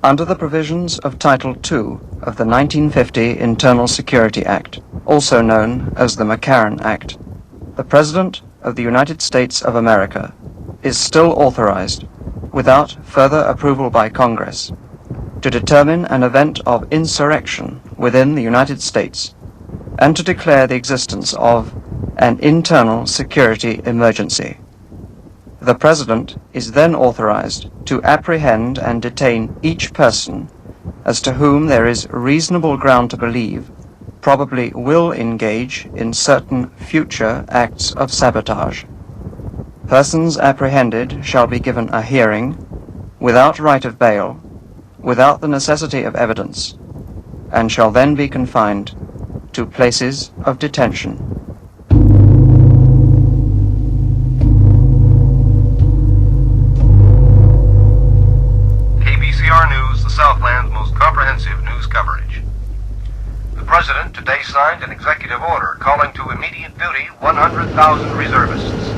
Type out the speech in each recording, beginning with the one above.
Under the provisions of Title II of the 1950 Internal Security Act, also known as the McCarran Act, the President of the United States of America is still authorized, without further approval by Congress, to determine an event of insurrection within the United States and to declare the existence of an internal security emergency. The President is then authorized to apprehend and detain each person as to whom there is reasonable ground to believe probably will engage in certain future acts of sabotage. Persons apprehended shall be given a hearing without right of bail, without the necessity of evidence, and shall then be confined to places of detention. KBCR News, the Southland's most comprehensive news coverage. The President today signed an executive order calling to immediate duty 100,000 reservists.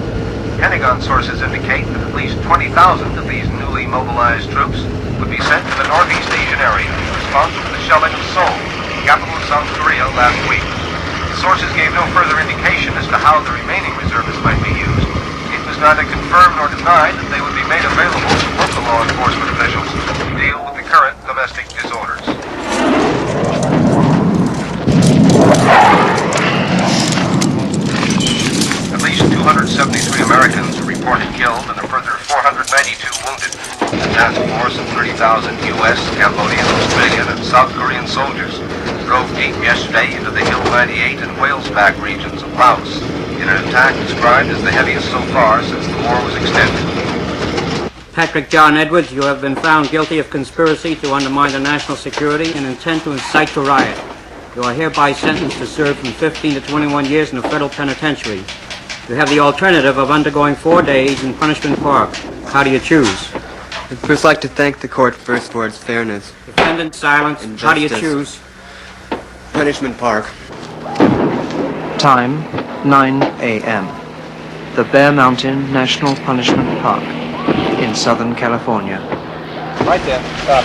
Pentagon sources indicate that at least 20,000 of these newly mobilized troops would be sent to the Northeast Asian area in response to the shelling of Seoul, the capital of South Korea, last week. The sources gave no further indication as to how the remaining reservists might be used. It was neither confirmed nor denied that they would be made available to local law enforcement officials to deal with the current domestic disorders. At least 273 Americans were reported killed and a further 492 wounded. A task force of 30,000 U.S., Cambodian, Australian, and South Korean soldiers drove deep yesterday into the Hill 98 and Whalesback regions of Laos in an attack described as the heaviest so far since the war was extended. Patrick John Edwards, you have been found guilty of conspiracy to undermine the national security and intent to incite to riot. You are hereby sentenced to serve from 15 to 21 years in a federal penitentiary. You have the alternative of undergoing 4 days in Punishment Park. How do you choose? I'd first like to thank the court first for its fairness. Defendant, silence. How do you choose? Punishment Park. Time, 9 a.m. The Bear Mountain National Punishment Park in Southern California. Right there. Stop.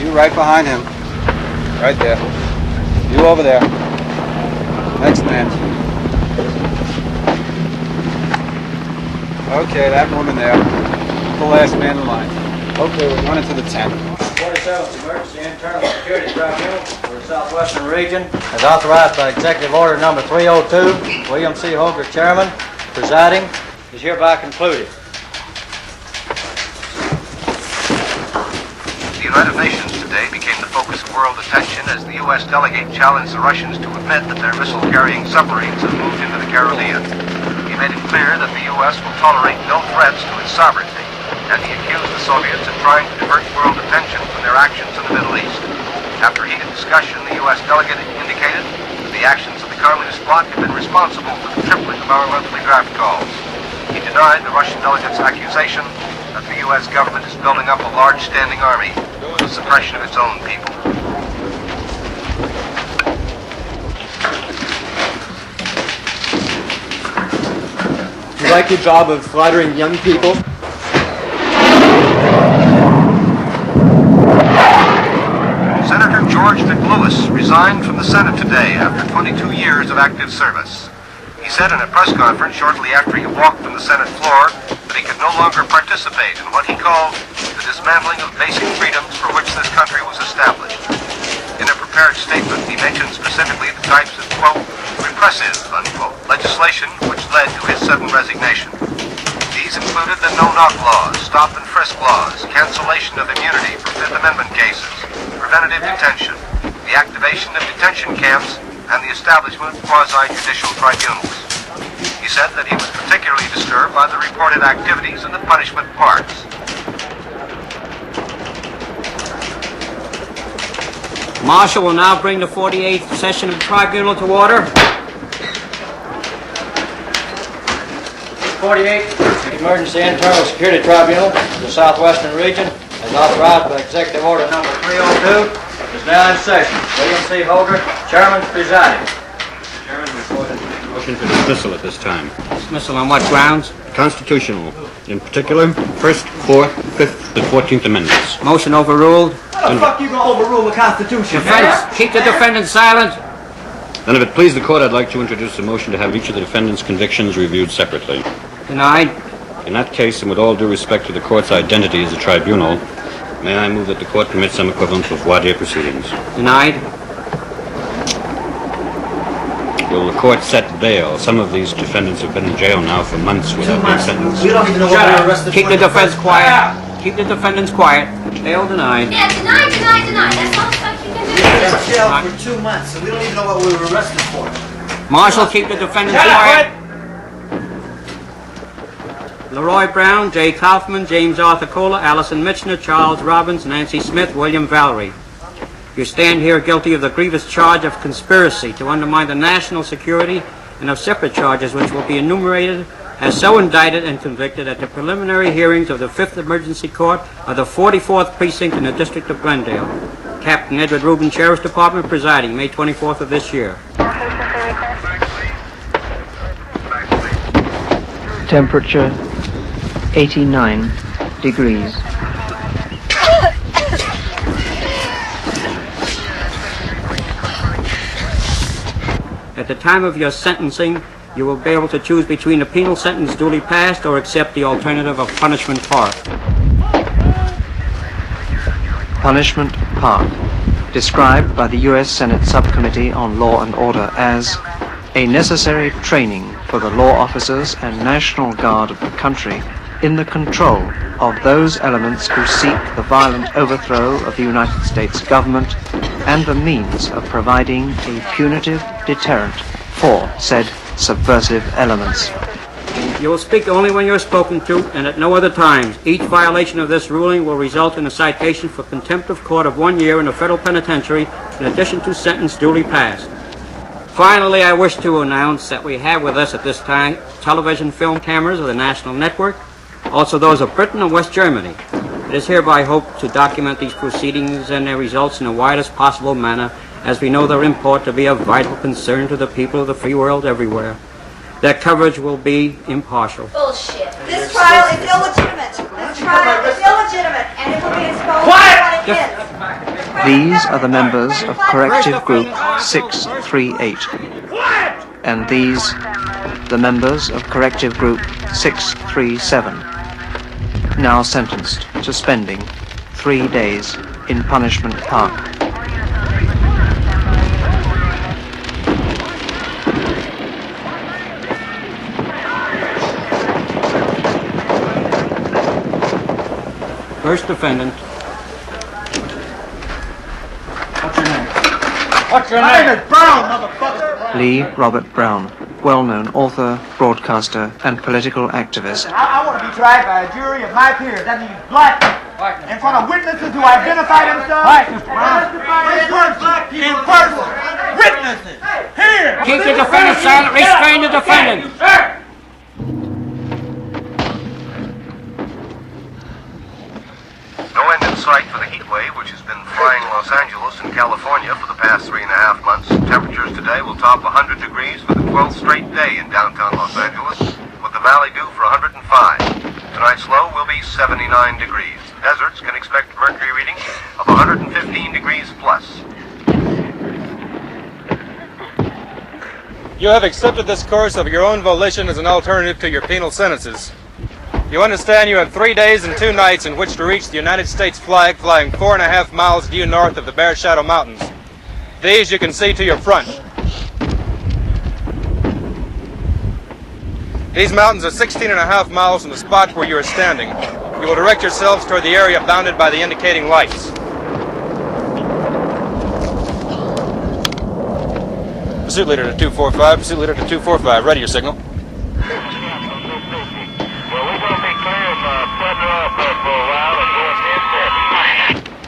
You right behind him. Right there. You over there. Next man. Okay, that woman there. The last man in line. Okay, we're going into the tent. 47th Emergency Internal Security Tribunal for the Southwestern Region, as authorized by Executive Order Number 302, William C. Holger, Chairman, presiding, is hereby concluded. The United Nations today became the focus of world attention as the U.S. delegate challenged the Russians to admit that their missile-carrying submarines have moved into the Caribbean. He made it clear that the U.S. will tolerate no threats to its sovereignty, and he accused the Soviets of trying to divert world attention from their actions in the Middle East. After heated discussion, the U.S. delegate indicated that the actions of the Communist bloc have been responsible for the tripling of our monthly draft calls. He denied the Russian delegate's accusation that the U.S. government is building up a large standing army for the suppression of its own people. You like your job of flattering young people? Senator George McLewis resigned from the Senate today after 22 years of active service. He said in a press conference shortly after he walked from the Senate floor that he could no longer participate in what he called the dismantling of basic freedoms for which this country was established. In a prepared statement, he mentioned specifically the types of, quote, repressive, unquote, legislation which led to his sudden resignation. These included the no-knock laws, stop and frisk laws, cancellation of immunity for Fifth Amendment cases, preventative detention, the activation of detention camps, and the establishment of quasi-judicial tribunals. He said that he was particularly disturbed by the reported activities in the punishment parks. Marshal will now bring the 48th session of the tribunal to order. 48th Emergency Internal Security Tribunal for the Southwestern Region, as authorized by Executive Order Number 302, is now in session. William C. Holger, Chairman, presiding. Chairman, motion for dismissal at this time. Dismissal on what grounds? constitutional, in particular, 1st, 4th, 5th, and 14th Amendments. Motion overruled. How the fuck you gonna overrule the Constitution? Defense, keep the defendant silent. Then if it please the court, I'd like to introduce a motion to have each of the defendant's convictions reviewed separately. Denied. In that case, and with all due respect to the court's identity as a tribunal, may I move that the court commit some equivalent of voir dire proceedings. Denied. Will the court set bail? Some of these defendants have been in jail now for months without being sentenced. We don't even know what we're arrested Keep for. the defense quiet. Keep the defendants quiet. Bail denied. Yeah, deny. That's all the fuck you can do. We're in jail for 2 months, and we don't even know what we were arrested for. Marshal, keep the defendants quiet. Leroy Brown, Jay Kaufman, James Arthur Kohler, Allison Mitchner, Charles Robbins, Nancy Smith, William Valerie. You stand here guilty of the grievous charge of conspiracy to undermine the national security and of separate charges which will be enumerated as so indicted and convicted at the preliminary hearings of the 5th Emergency Court of the 44th Precinct in the District of Glendale. Captain Edward Rubin, Sheriff's Department, presiding, May 24th of this year. Temperature 89 degrees. At the time of your sentencing, you will be able to choose between a penal sentence duly passed or accept the alternative of Punishment Park. Punishment Park, described by the U.S. Senate Subcommittee on Law and Order as a necessary training for the law officers and National Guard of the country in the control of those elements who seek the violent overthrow of the United States government and the means of providing a punitive deterrent for said subversive elements. You will speak only when you are spoken to and at no other times. Each violation of this ruling will result in a citation for contempt of court of 1 year in a federal penitentiary in addition to sentence duly passed. Finally, I wish to announce that we have with us at this time television film cameras of the National Network, also those of Britain and West Germany. It is hereby hoped to document these proceedings and their results in the widest possible manner, as we know their import to be of vital concern to the people of the free world everywhere. Their coverage will be impartial. Bullshit. This trial is illegitimate. This trial is illegitimate, and it will be exposed for what it is. These are the members of Corrective Group 638. And these, the members of Corrective Group 637, now sentenced to spending 3 days in Punishment Park. First defendant. What's your name? My name is Brown, motherfucker. Lee Robert Brown, well-known author, broadcaster, and political activist. I want to be tried by a jury of my peers. That means black men. In front of witnesses who identify themselves. In person. Witnesses. Here. Keep the defendant silent. Restrain the defendant. No end in sight for the heat wave which has been frying Los Angeles and California for the past 3.5 months. Temperatures today will top 100 degrees for the 12th straight day in downtown Los Angeles, with the valley due for 105. Tonight's low will be 79 degrees. Deserts can expect mercury readings of 115 degrees plus. You have accepted this course of your own volition as an alternative to your penal sentences. You understand you have 3 days and 2 nights in which to reach the United States flag flying 4.5 miles due north of the Bear Shadow Mountains. These you can see to your front. These mountains are 16.5 miles from the spot where you are standing. You will direct yourselves toward the area bounded by the indicating lights. Pursuit leader to 245, pursuit leader to 245, ready your signal.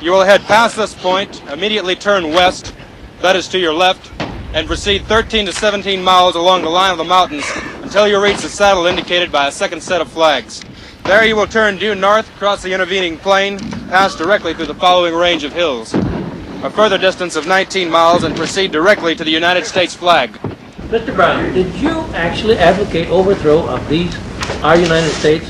You will head past this point, immediately turn west, that is to your left, and proceed 13 to 17 miles along the line of the mountains until you reach the saddle indicated by a second set of flags. There you will turn due north, cross the intervening plain, pass directly through the following range of hills. A further distance of 19 miles and proceed directly to the United States flag. Mr. Brown, did you actually advocate overthrow of these our United States?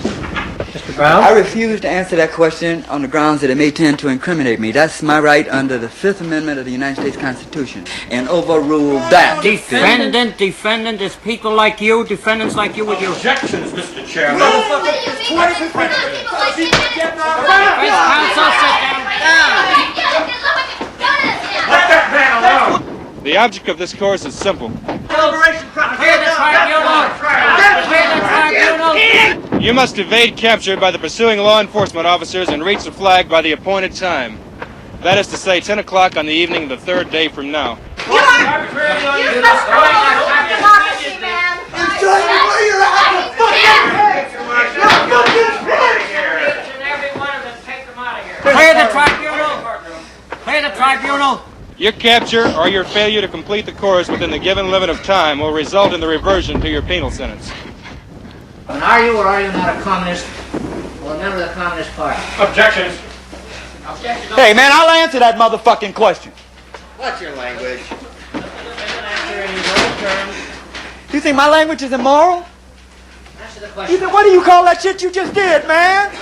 Mr. Brown? I refuse to answer that question on the grounds that it may tend to incriminate me. That's my right under the Fifth Amendment of the United States Constitution, and overrule that. Defendant is people like you, defendants like you with your... Objections, Mr. Chairman. Counsel, sit down. The object of this course is simple. You must evade capture by the pursuing law enforcement officers and reach the flag by the appointed time. That is to say, 10 o'clock on the evening of the third day from now. You must democracy, man. Clear the tribunal. Clear the tribunal. Your capture or your failure to complete the course within the given limit of time will result in the reversion to your penal sentence. And are you or are you not a communist or a member of the Communist Party? Objections. Hey, man, I'll answer that motherfucking question. What's your language? Do you think my language is immoral? Answer the question. What do you call that shit you just did, man?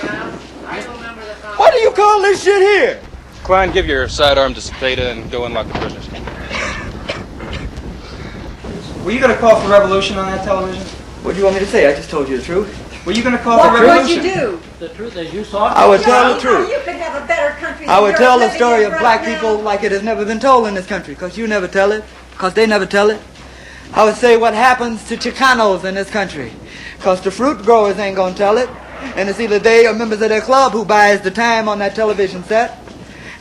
Are you a member of the Communist What do you call this shit here? Klein, give your sidearm to Cepeda and go unlock the prisoners. Were you going to call for revolution on that television? What do you want me to say? I just told you the truth. Were you going to call for What revolution? would you do? The truth as you saw it? I would tell the truth. You could have a better country than I would you're tell the living story in of black right people now. like it has never been told in this country, because you never tell it, because they never tell it. I would say what happens to Chicanos in this country, because the fruit growers ain't going to tell it, and it's either they or members of their club who buys the time on that television set.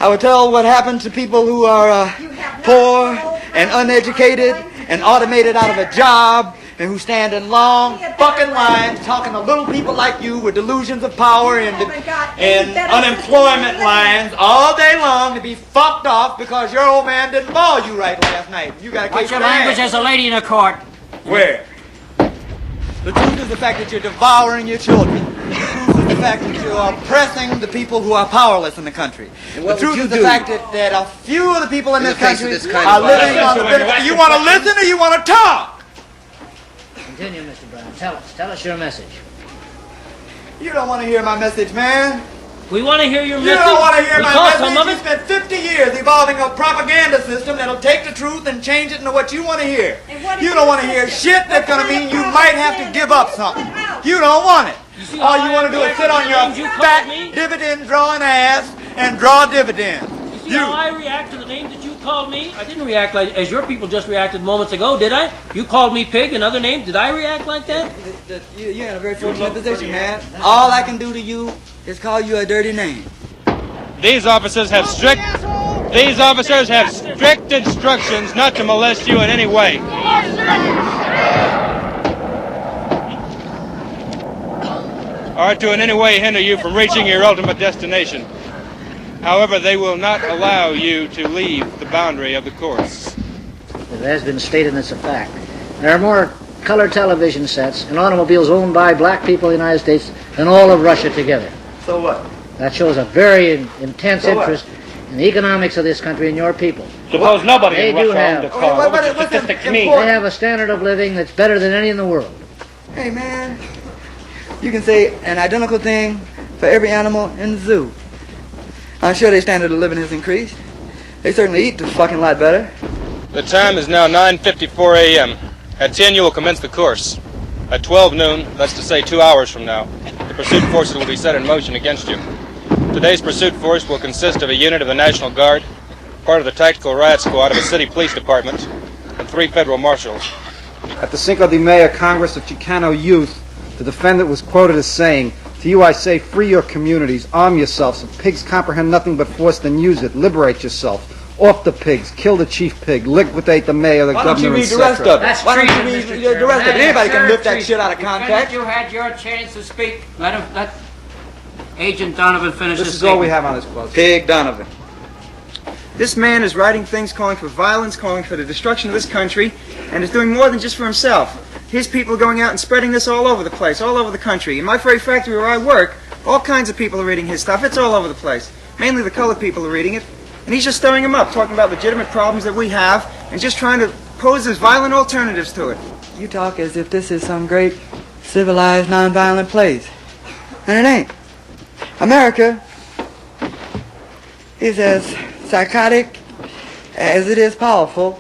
I would tell what happens to people who are poor and uneducated and automated out of a job and who stand in long fucking lines talking to little people like you with delusions of power and unemployment lines all day long to be fucked off because your old man didn't ball you right last night. You got to What's your language as a lady in a court? Where? The truth is the fact that you're devouring your children. The truth is the fact that you're oppressing the people who are powerless in the country. The truth is the fact that a few of the people in this country are living on the benefit. You want to listen or you want to talk? Continue, Mr. Brown. Tell us your message. You don't want to hear my message, man. We want to hear your message. You don't want to hear my caught some of message. it. You spent 50 years evolving a propaganda system that'll take the truth and change it into what you want to hear. You don't want to hear shit that's going to mean you might have to give up something. You don't want it. All you want to do is sit on your fat dividend-drawing ass and draw dividends. You see how I react to the names that you called me? I didn't react like as your people just reacted moments ago, did I? You called me pig and other names. Did I react like that? You're in a very fortunate position, man. All I can do to you is call you a dirty name. These officers have strict instructions not to molest you in any way. Or to in any way hinder you from reaching your ultimate destination. However, they will not allow you to leave the boundary of the course. It has been stated, and it's a fact. There are more color television sets and automobiles owned by black people in the United States than all of Russia together. So what? That shows a very intense interest in the economics of this country and your people. Suppose nobody They in do Russia owned a have. car. What would the statistics mean? They have a standard of living that's better than any in the world. Hey, man, you can say an identical thing for every animal in the zoo. I'm sure their standard of living has increased. They certainly eat a fucking lot better. The time is now 9:54 a.m. At 10 you will commence the course. At 12 noon, that's to say 2 hours from now, the pursuit forces will be set in motion against you. Today's pursuit force will consist of a unit of the National Guard, part of the Tactical Riot Squad of a city police department, and 3 federal marshals. At the Cinco de Mayo Congress of Chicano Youth, the defendant was quoted as saying, "To you I say, free your communities, arm yourselves. If pigs comprehend nothing but force, then use it. Liberate yourself. Off the pigs, kill the chief pig, liquidate the mayor, the governor, etc." Why don't you read the rest of it? Why don't you read the rest of it? Anybody can lift that shit out of context. You had your chance to speak. Let Agent Donovan finish This his is all we statement. have on this clause. Pig Donovan. This man is writing things calling for violence, calling for the destruction of this country, and is doing more than just for himself. His people are going out and spreading this all over the place, all over the country. In my very factory where I work, all kinds of people are reading his stuff. It's all over the place. Mainly the colored people are reading it. And he's just stirring them up, talking about legitimate problems that we have, and just trying to pose as violent alternatives to it. You talk as if this is some great civilized, nonviolent place. And it ain't. America is as psychotic as it is powerful,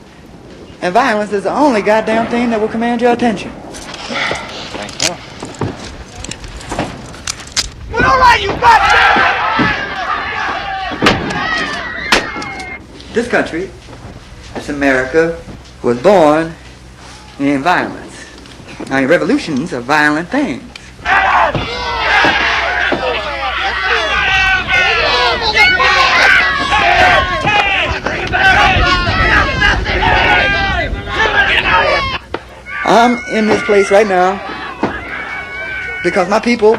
and violence is the only goddamn thing that will command your attention. Thank you. Well, all right, you got This country, this America, was born in violence. I mean, revolutions are violent things. I'm in this place right now because my people,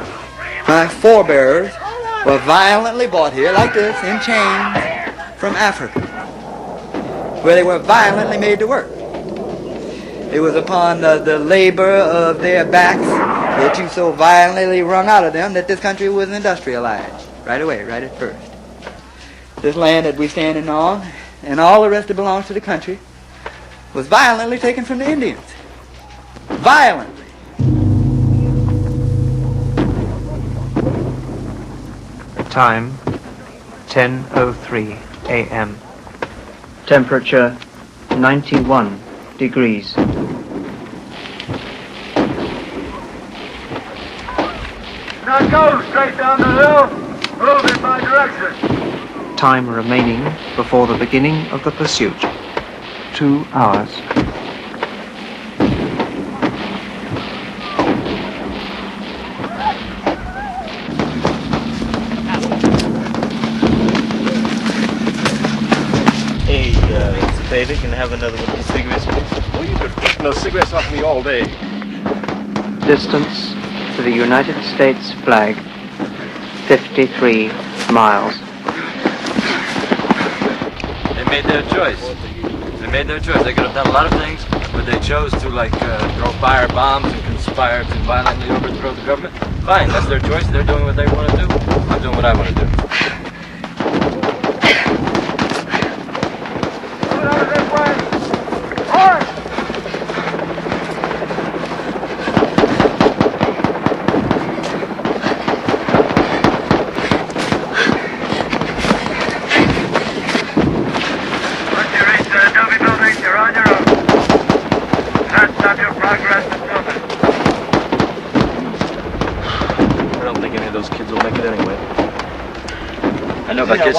my forebears, were violently brought here like this in chains from Africa, where they were violently made to work. It was upon the labor of their backs that you so violently wrung out of them that this country was industrialized right away, right at first. This land that we're standing on and all the rest that belongs to the country was violently taken from the Indians. Violently. Time 10:03 a.m. Temperature 91 degrees. Now go straight down the hill. Move in my direction. Time remaining before the beginning of the pursuit. 2 hours. Hey, baby, can I have another one of these cigarettes, please? Well, you've been pushing those cigarettes off me all day. Distance to the United States flag, 53 miles. They made their choice. They could have done a lot of things, but they chose to, throw fire bombs and conspire to violently overthrow the government. Fine, that's their choice. They're doing what they want to do. I'm doing what I want to do.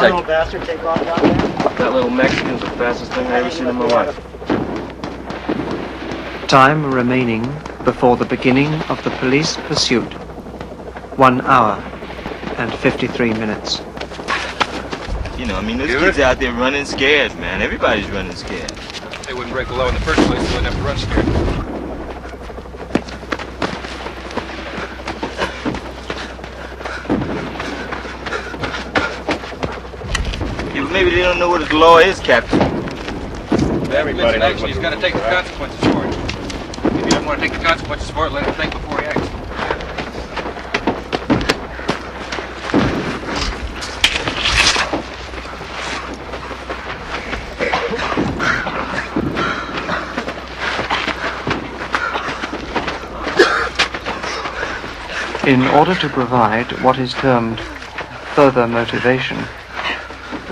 Little bastard take off down there? That little Mexican's the fastest thing I ever seen in my life. Time remaining before the beginning of the police pursuit. 1 hour and 53 minutes. You know, those kids out there running scared, man. Everybody's running scared. They wouldn't break the law in the first place, so they wouldn't have to run scared. Maybe they don't know what the law is, Captain. Everybody knows he's got to take the consequences for it. If he doesn't want to take the consequences for it, let him think before he acts. In order to provide what is termed further motivation,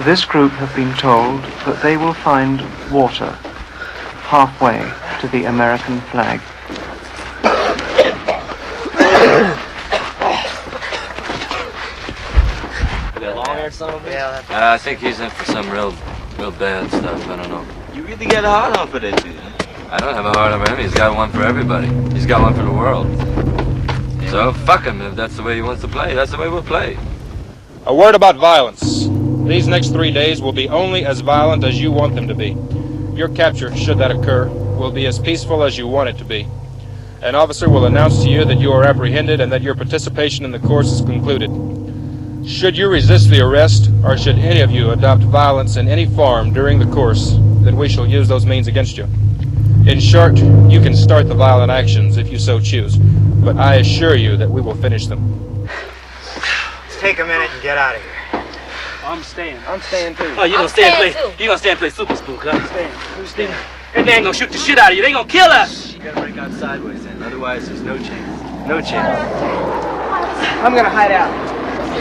this group have been told that they will find water halfway to the American flag. I think he's in for some real bad stuff. I don't know. You really got a hard on for that dude, huh? I don't have a heart on him. He's got one for everybody. He's got one for the world. So fuck him. If that's the way he wants to play, that's the way we'll play. A word about violence. These next 3 days will be only as violent as you want them to be. Your capture, should that occur, will be as peaceful as you want it to be. An officer will announce to you that you are apprehended and that your participation in the course is concluded. Should you resist the arrest, or should any of you adopt violence in any form during the course, then we shall use those means against you. In short, you can start the violent actions if you so choose, but I assure you that we will finish them. Let's take a minute and get out of here. I'm staying. I'm staying too. Oh, you gonna stay and play? You gonna stay and play Super Spook, huh? I'm staying. Who's staying? And they ain't gonna shoot the shit out of you. They gonna kill us. You gotta break out sideways then, otherwise there's no chance. No chance. I'm gonna hide out.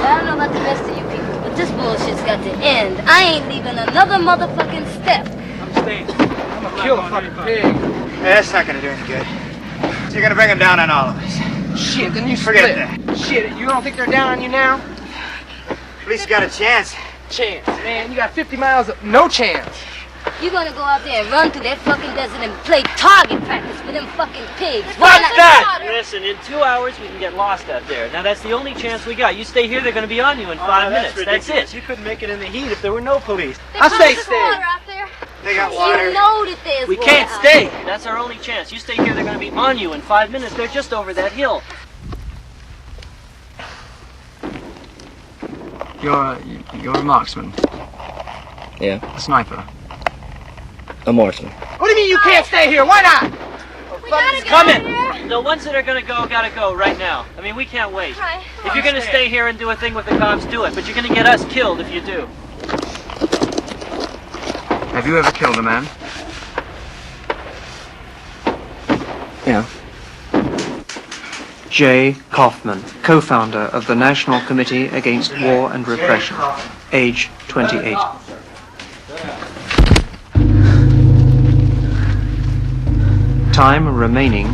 I don't know about the rest of you people, but this bullshit's got to end. I ain't leaving another motherfucking step. I'm staying. I'm gonna kill a fucking pig. Yeah, that's not gonna do any good. So you're gonna bring them down on all of us. Shit, then you Forget that. Shit, you don't think they're down on you now? At least you got a chance. Chance, man. You got 50 miles of no chance. You gonna go out there and run through that fucking desert and play target practice with them fucking pigs? What's that? Listen, in 2 hours we can get lost out there. Now that's the only chance we got. You stay here, they're gonna be on you in 5 minutes. That's it. You couldn't make it in the heat if there were no police. I'll stay stay. Water out there. They got water. You know that there's We water can't out stay. there. That's our only chance. You stay here, they're gonna be on you in 5 minutes. They're just over that hill. You're a marksman, Yeah, a sniper. a marksman. What do you mean you can't stay here? Why not? We gotta get Come out in. here. The ones that are gonna go gotta go right now. I mean, we can't wait. Right. If you're gonna stay here and do a thing with the cops, do it. But you're gonna get us killed if you do. Have you ever killed a man? Yeah. J. Kaufman, co-founder of the National Committee Against War and Repression, age 28. Time remaining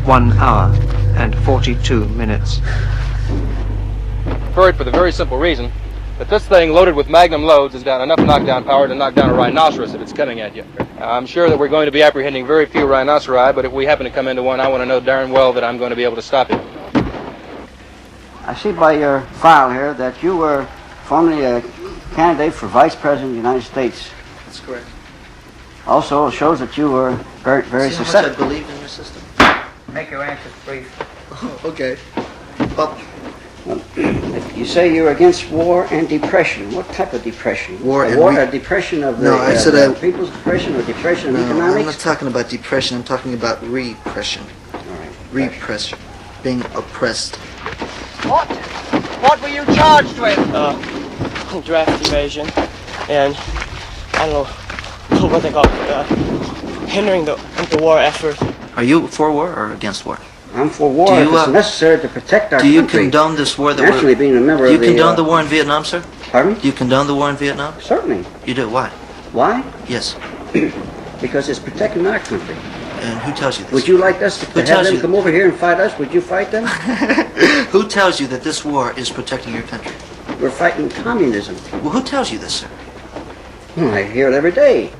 1 hour and 42 minutes. For it for the very simple reason that this thing loaded with magnum loads has got enough knockdown power to knock down a rhinoceros if it's coming at you. I'm sure that we're going to be apprehending very few rhinoceri, but if we happen to come into one, I want to know darn well that I'm going to be able to stop it. I see by your file here that you were formerly a candidate for Vice President of the United States. That's correct. Also, it shows that you were very See how much I successful. believe in your system? Make your answers brief. Okay. Well, You say you're against war and depression. What type of depression? War and a depression of the No, I said I- people's depression or depression of no, I'm economics? not talking about depression. I'm talking about repression. All right. Repression. Being oppressed. What were you charged with? Draft evasion, and I don't know what they call it, hindering the war effort. Are you for war or against war? I'm for war Do if you, it's necessary to protect our Do you country. condone this war that Naturally, being a member Do you of the... condone the war in Vietnam, sir? Pardon? Do you condone the war in Vietnam? Certainly. You do. Why? Why? Yes. Because it's protecting our country. And who tells you this? Would you like us to Who have tells them you? come over here and fight us? Would you fight them? Who tells you that this war is protecting your country? We're fighting communism. Well, who tells you this, sir? I hear it every day.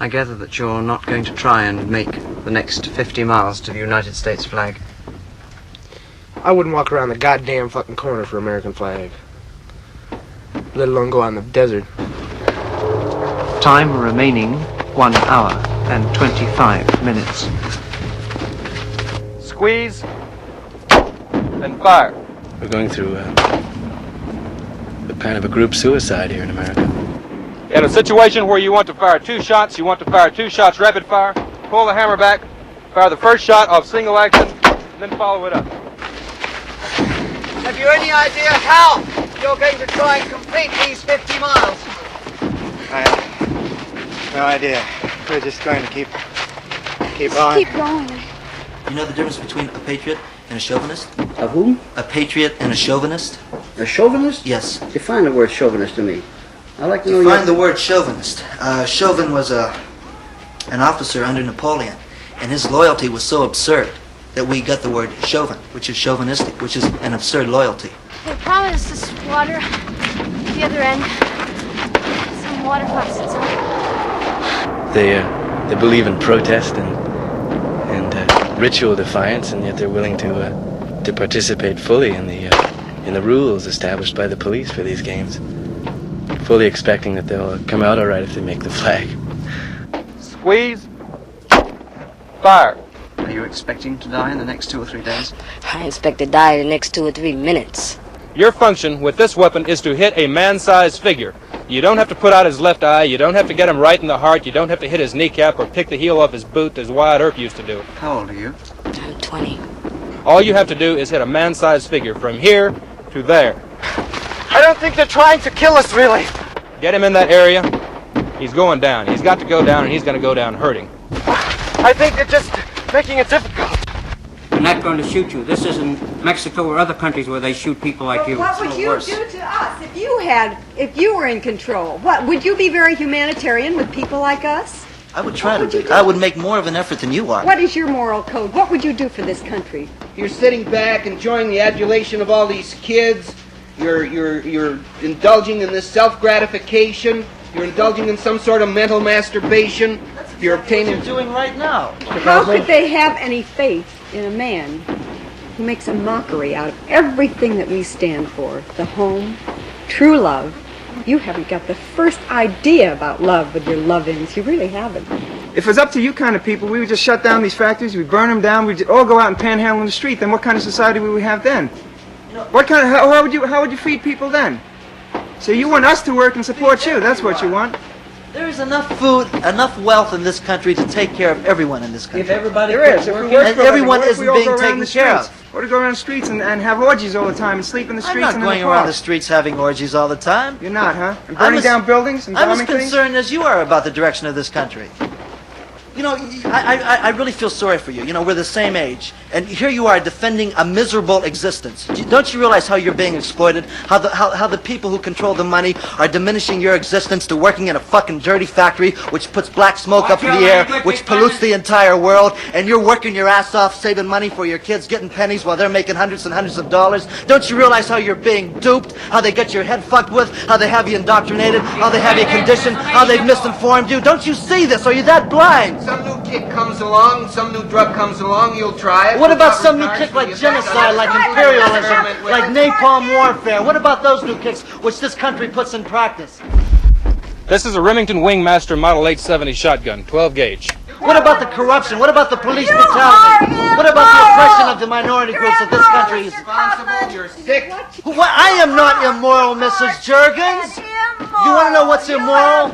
I gather that you're not going to try and make the next 50 miles to the United States flag. I wouldn't walk around the goddamn fucking corner for American flag. Let alone go out in the desert. Time remaining 1 hour and 25 minutes. Squeeze and fire. We're going through a kind of a group suicide here in America. In a situation where you want to fire 2 shots, you want to fire 2 shots rapid fire, pull the hammer back, fire the first shot off single action, and then follow it up. Have you any idea how you're going to try and complete these 50 miles? I have no idea. We're just going to keep on. Keep going. You know the difference between a patriot and a chauvinist? A whom? A patriot and a chauvinist? A chauvinist? Yes. Define the word chauvinist to me. I'd like to know Define the word chauvinist. Chauvin was an officer under Napoleon, and his loyalty was so absurd that we got the word chauvin, which is chauvinistic, which is an absurd loyalty. They promised us water at the other end. Some water faucets. They believe in protest and ritual defiance, and yet they're willing to participate fully in the rules established by the police for these games, fully expecting that they'll come out all right if they make the flag. Squeeze, fire. Are you expecting to die in the next 2 or 3 days? I expect to die in the next 2 or 3 minutes. Your function with this weapon is to hit a man-sized figure. You don't have to put out his left eye, you don't have to get him right in the heart, you don't have to hit his kneecap or pick the heel off his boot as Wyatt Earp used to do. How old are you? I'm 20. All you have to do is hit a man-sized figure from here to there. I don't think they're trying to kill us, really. Get him in that area, he's going down. He's got to go down, and he's going to go down hurting. I think they're just making it difficult. They're not going to shoot you. This isn't Mexico or other countries where they shoot people like you. What would It's you worse. do to us if you were in control? What would you be very humanitarian with people like us? I would try to be. I would make more of an effort than you are. What is your moral code? What would you do for this country? You're sitting back enjoying the adulation of all these kids. You're indulging in this self-gratification. You're indulging in some sort of mental masturbation. You're obtaining... What you're doing right now. How could they have any faith in a man who makes a mockery out of everything that we stand for? The home, true love. You haven't got the first idea about love with your love-ins. You really haven't. If it was up to you kind of people, we would just shut down these factories, we'd burn them down, we'd all go out and panhandle in the street. Then what kind of society would we have then? What kind of, how would you feed people then? So you want us to work and support you, that's what you want. There is enough food, enough wealth in this country to take care of everyone in this country. If everybody There is. If we work and for everyone work, isn't we all being go around taken the care streets. of. Or to go around the streets and have orgies all the time and sleep in the I'm streets not and going in the around the parks. streets having orgies all the time. You're not, huh? And burning down buildings and I'm as bombing things? concerned as you are about the direction of this country. You know, I really feel sorry for you. You know, we're the same age. And here you are defending a miserable existence. Don't you realize how you're being exploited? How the people who control the money are diminishing your existence to working in a fucking dirty factory which puts black smoke up in the air, which pollutes the entire world, and you're working your ass off saving money for your kids, getting pennies while they're making hundreds and hundreds of dollars? Don't you realize how you're being duped? How they get your head fucked with? How they have you indoctrinated? How they have you conditioned? How they've misinformed you? Don't you see this? Are you that blind? Some new kick comes along, some new drug comes along, you'll try it. What about some new kick like genocide, like imperialism, like napalm warfare? What about those new kicks which this country puts in practice? This is a Remington Wingmaster Model 870 shotgun, 12 gauge. What about the corruption? What about the police brutality? What about the oppression of the minority groups of this country? Responsible, you're sick. What? I am not immoral, Mrs. Juergens. You want to know what's immoral?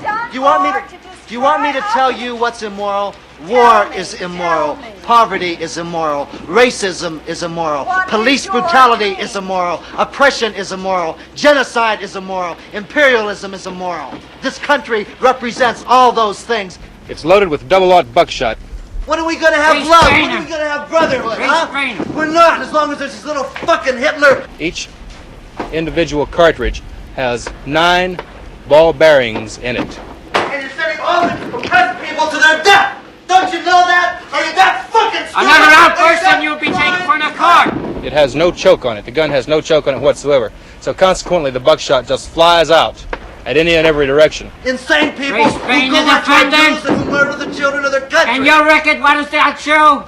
Do you want me to tell you what's immoral? War is immoral. Poverty is immoral. Racism is immoral. Police brutality is immoral. Oppression is immoral. Genocide is immoral. Imperialism is immoral. This country represents all those things. It's loaded with double-aught buckshot. When are we going to have love? When are we going to have brotherhood, huh? We're not, as long as there's this little fucking Hitler. Each individual cartridge has 9 ball bearings in it. And you're sending all the peasant people to their death! Don't you know that? Are you that fucking stupid? Another outburst and you'll be taken for a card. It has no choke on it. The gun has no choke on it whatsoever. So consequently, the buckshot just flies out at any and every direction. Insane people Restrain who go the like their defendant. Jews and who murder the children of their country. And your record, what does that show?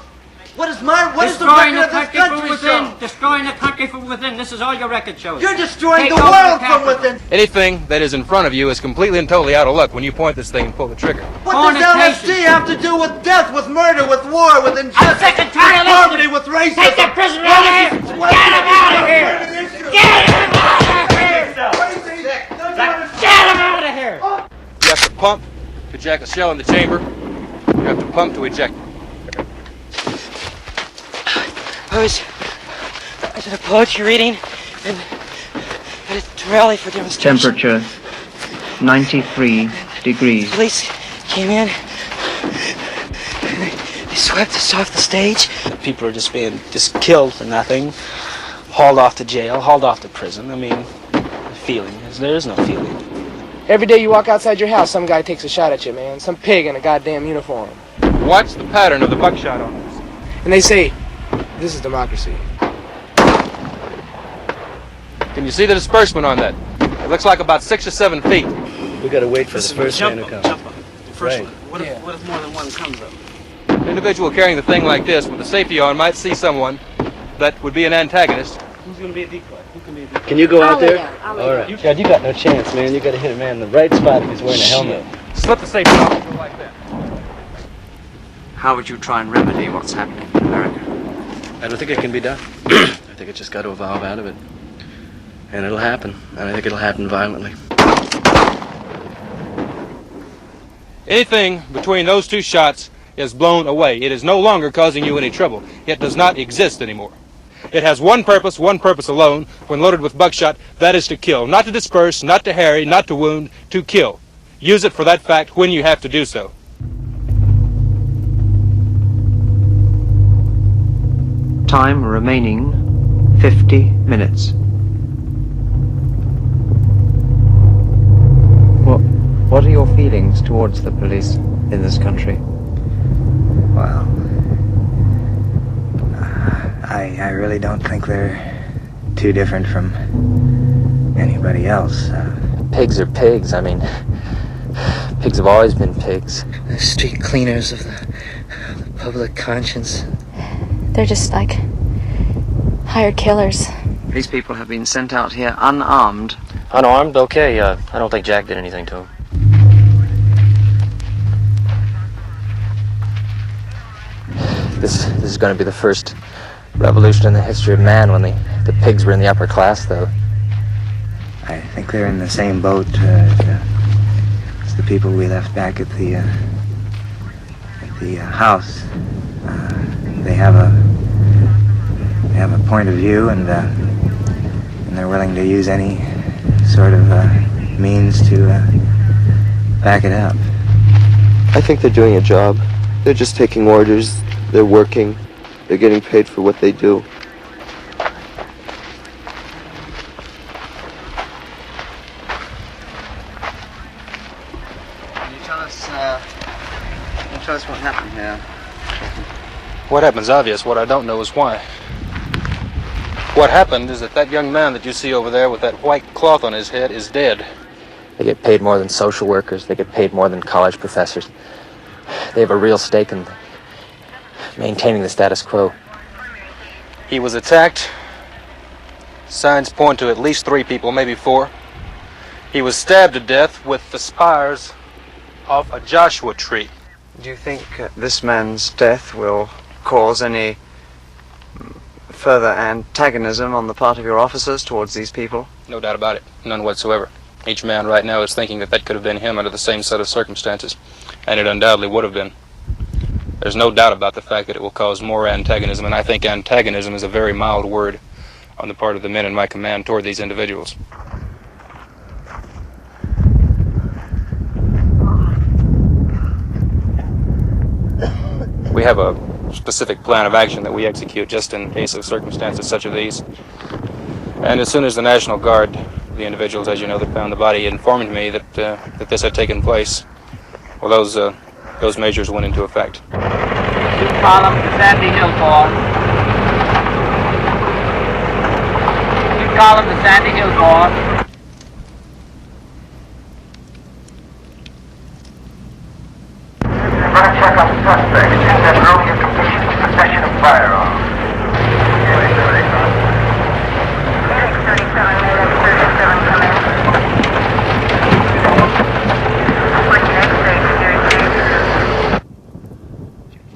What is the record of this country show? Destroying the country from within. This is all your record shows. You're destroying Take the over world capital. from within. Anything that is in front of you is completely and totally out of luck when you point this thing and pull the trigger. What does LSD have to do with death, with murder, with war, with injustice, I'm sick and tired with of poverty, with racism? Take the prisoner out of here! Get him out of here! Get him out of here! Get him out of here! You have to pump to eject a shell in the chamber. You have to pump to eject it. I did a poetry reading and to rally for demonstration. Temperature 93 degrees. Police came in. They swept us off the stage. People are just being killed for nothing, hauled off to jail, hauled off to prison. I mean, the feeling is there is no feeling. Every day you walk outside your house, some guy takes a shot at you, man. Some pig in a goddamn uniform. Watch the pattern of the buckshot on this. And they say, this is democracy. Can you see the disbursement on that? It looks like about 6 or 7 feet. We gotta wait for the first man who comes. The first one. What if more than one comes up? An individual carrying the thing like this with the safety on might see someone that would be an antagonist. Who's going to be a decoy? Who can be a decoy? Can you go out there? All right. God, you got no chance, man. You gotta hit a man in the right spot if he's wearing a helmet. Slip the safety off and go like that. How would you try and remedy what's happening in America? I don't think it can be done. I think it's just got to evolve out of it. And it'll happen. And I think it'll happen violently. Anything between those 2 shots is blown away. It is no longer causing you any trouble. It does not exist anymore. It has one purpose alone, when loaded with buckshot, that is to kill. Not to disperse, not to harry, not to wound, to kill. Use it for that fact when you have to do so. Time remaining 50 minutes. What are your feelings towards the police in this country? Well, I really don't think they're too different from anybody else. Pigs are pigs. I mean, pigs have always been pigs. The street cleaners of the public conscience. They're just like hired killers. These people have been sent out here unarmed. Unarmed? Okay. I don't think Jack did anything to him. This is going to be the first revolution in the history of man when the pigs were in the upper class, though. I think they're in the same boat as the people we left back at the house. They have a point of view, and they're willing to use any sort of means to back it up. I think they're doing a job. They're just taking orders. They're working. They're getting paid for what they do. Can you tell us what happened here? What happened's obvious. What I don't know is why. What happened is that young man that you see over there with that white cloth on his head is dead. They get paid more than social workers. They get paid more than college professors. They have a real stake in maintaining the status quo. He was attacked. Signs point to at least 3 people, maybe 4. He was stabbed to death with the spires of a Joshua tree. Do you think this man's death will cause any further antagonism on the part of your officers towards these people? No doubt about it. None whatsoever. Each man right now is thinking that could have been him under the same set of circumstances, and it undoubtedly would have been. There's no doubt about the fact that it will cause more antagonism, and I think antagonism is a very mild word on the part of the men in my command toward these individuals. We have a specific plan of action that we execute just in case of circumstances such as these. And as soon as the National Guard, the individuals, as you know, that found the body, informed me that this had taken place, well, those measures went into effect. 2 columns to Sandy Hill, 4. 2 columns to Sandy Hill, 4. We're going to check on the suspect. It seems that earlier conviction was possession of firearm.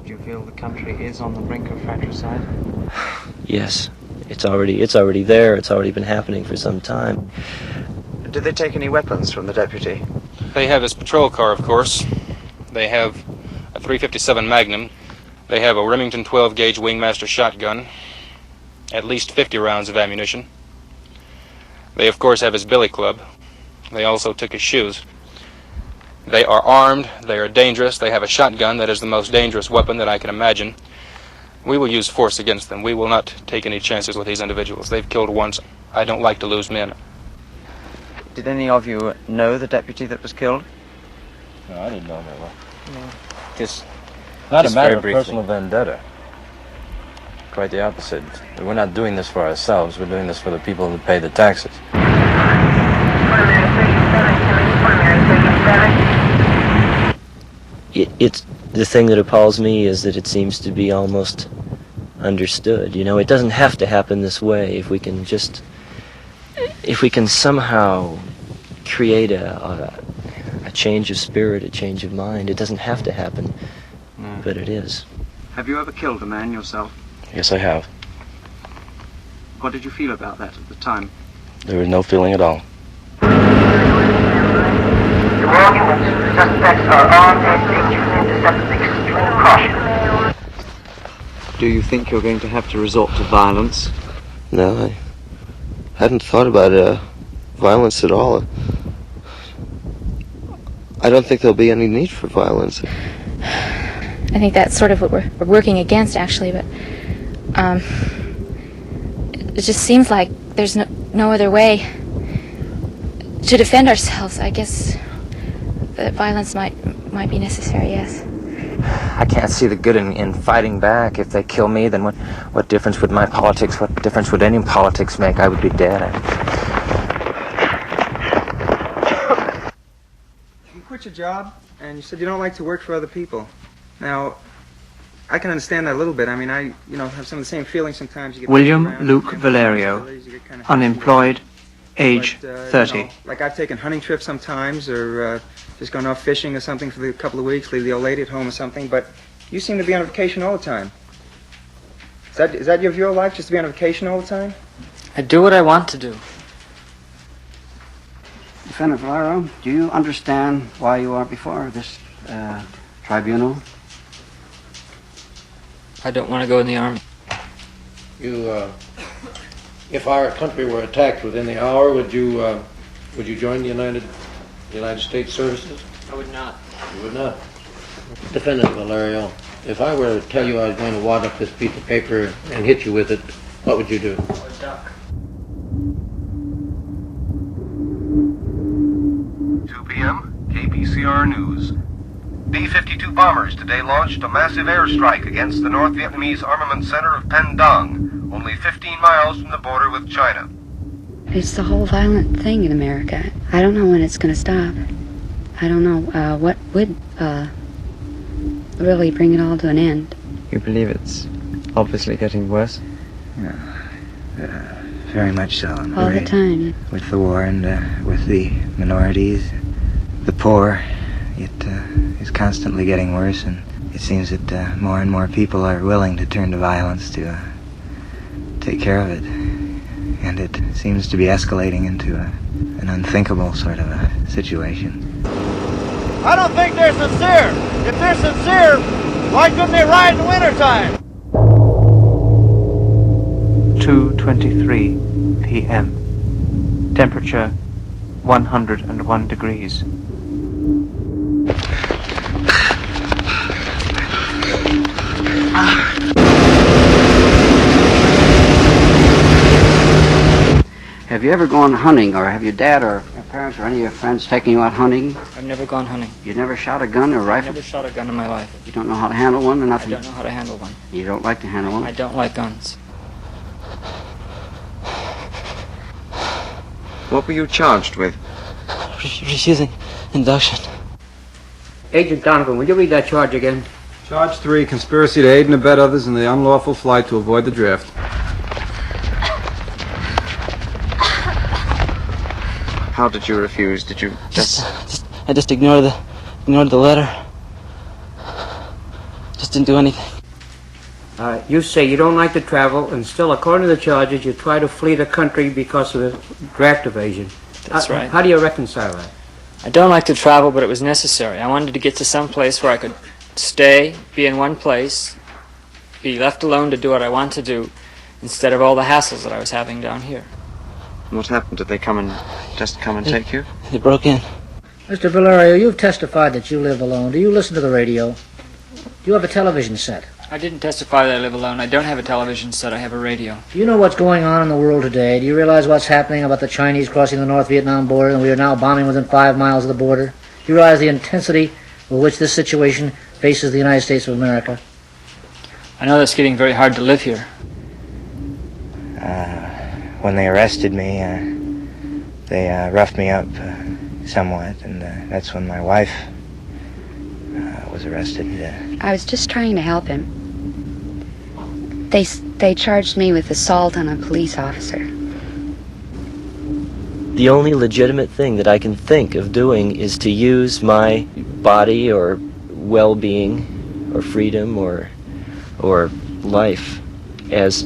Do you feel the country is on the brink of fratricide? Yes, it's already there. It's already been happening for some time. Did they take any weapons from the deputy? They have his patrol car, of course. They have a .357 Magnum. They have a Remington 12-gauge Wingmaster shotgun. At least 50 rounds of ammunition. They, of course, have his billy club. They also took his shoes. They are armed. They are dangerous. They have a shotgun that is the most dangerous weapon that I can imagine. We will use force against them. We will not take any chances with these individuals. They've killed once. I don't like to lose men. Did any of you know the deputy that was killed? No, I didn't know him that well. No. Just not Just a matter very of briefly. personal vendetta. Quite the opposite. We're not doing this for ourselves. We're doing this for the people who pay the taxes. It's the thing that appalls me is that it seems to be almost understood. You know, it doesn't have to happen this way. If we can somehow create a change of spirit, a change of mind, it doesn't have to happen, but it is. Have you ever killed a man yourself? Yes, I have. What did you feel about that at the time? There was no feeling at all. To all units, suspects are armed and dangerous. Intercept with extreme caution. Do you think you're going to have to resort to violence? No, I hadn't thought about violence at all. I don't think there'll be any need for violence. I think that's sort of what we're working against, actually, but It just seems like there's no other way to defend ourselves. I guess that violence might be necessary, yes. I can't see the good in fighting back. If they kill me, then what difference would my politics, what difference would any politics make? I would be dead. You quit your job, and you said you don't like to work for other people. Now, I can understand that a little bit. I mean, I have some of the same feelings sometimes. You get William Luke Valerio, unemployed, age 30. Like I've taken hunting trips sometimes, or just gone off fishing or something for a couple of weeks, leave the old lady at home or something, but you seem to be on vacation all the time. Is that your view of life, just to be on vacation all the time? I do what I want to do. Defendant Valero, do you understand why you are before this tribunal? I don't want to go in the Army. If our country were attacked within the hour, would you join the United States services? I would not. You would not. Defendant Valerio, if I were to tell you I was going to wad up this piece of paper and hit you with it, what would you do? I would duck. 2 p.m., KPCR News. B-52 bombers today launched a massive airstrike against the North Vietnamese armament center of Phan Dong, only 15 miles from the border with China. It's the whole violent thing in America. I don't know when it's going to stop. I don't know what would really bring it all to an end. You believe it's obviously getting worse? Very much so. All the time. With the war and with the minorities, the poor, it is constantly getting worse, and it seems that more and more people are willing to turn to violence to take care of it. And it seems to be escalating into an unthinkable sort of a situation. I don't think they're sincere. If they're sincere, why couldn't they ride in the wintertime? 2:23 p.m. Temperature 101 degrees. Have you ever gone hunting, or have your dad or your parents or any of your friends taken you out hunting? I've never gone hunting. You never shot a gun or rifle? I've never shot a gun in my life. You don't know how to handle one or nothing? I don't know how to handle one. You don't like to handle one? I don't like guns. What were you charged with? Refusing induction. Agent Donovan, will you read that charge again? Charge 3, conspiracy to aid and abet others in the unlawful flight to avoid the drift. How did you refuse? Did you I just ignored the letter. Just didn't do anything. You say you don't like to travel, and still, according to the charges, you try to flee the country because of the draft evasion. That's right. How do you reconcile that? I don't like to travel, but it was necessary. I wanted to get to some place where I could stay, be in one place, be left alone to do what I want to do, instead of all the hassles that I was having down here. What happened? Did they come and take you? They broke in. Mr. Valerio, you've testified that you live alone. Do you listen to the radio? Do you have a television set? I didn't testify that I live alone. I don't have a television set. I have a radio. Do you know what's going on in the world today? Do you realize what's happening about the Chinese crossing the North Vietnam border, and we are now bombing within 5 miles of the border? Do you realize the intensity with which this situation faces the United States of America? I know that's getting very hard to live here. When they arrested me, they roughed me up somewhat, and that's when my wife was arrested. I was just trying to help him. They charged me with assault on a police officer. The only legitimate thing that I can think of doing is to use my body or well-being or freedom or life as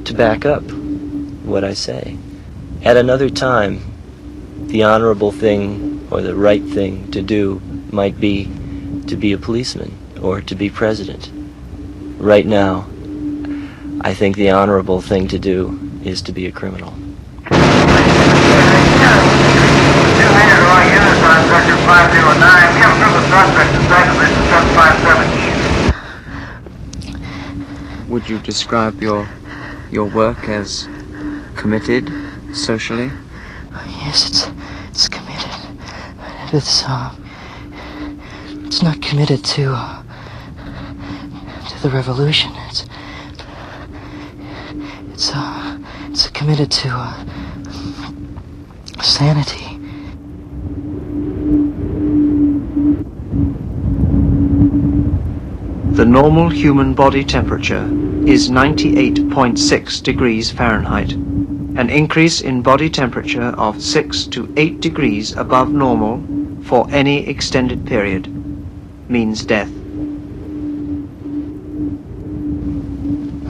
to back up what I say. At another time, the honorable thing or the right thing to do might be to be a policeman or to be president. Right now, I think the honorable thing to do is to be a criminal. Would you describe your work as committed socially? Yes, it's committed. It's not committed to the revolution. It's committed to sanity. The normal human body temperature is 98.6 degrees Fahrenheit. An increase in body temperature of 6 to 8 degrees above normal for any extended period means death.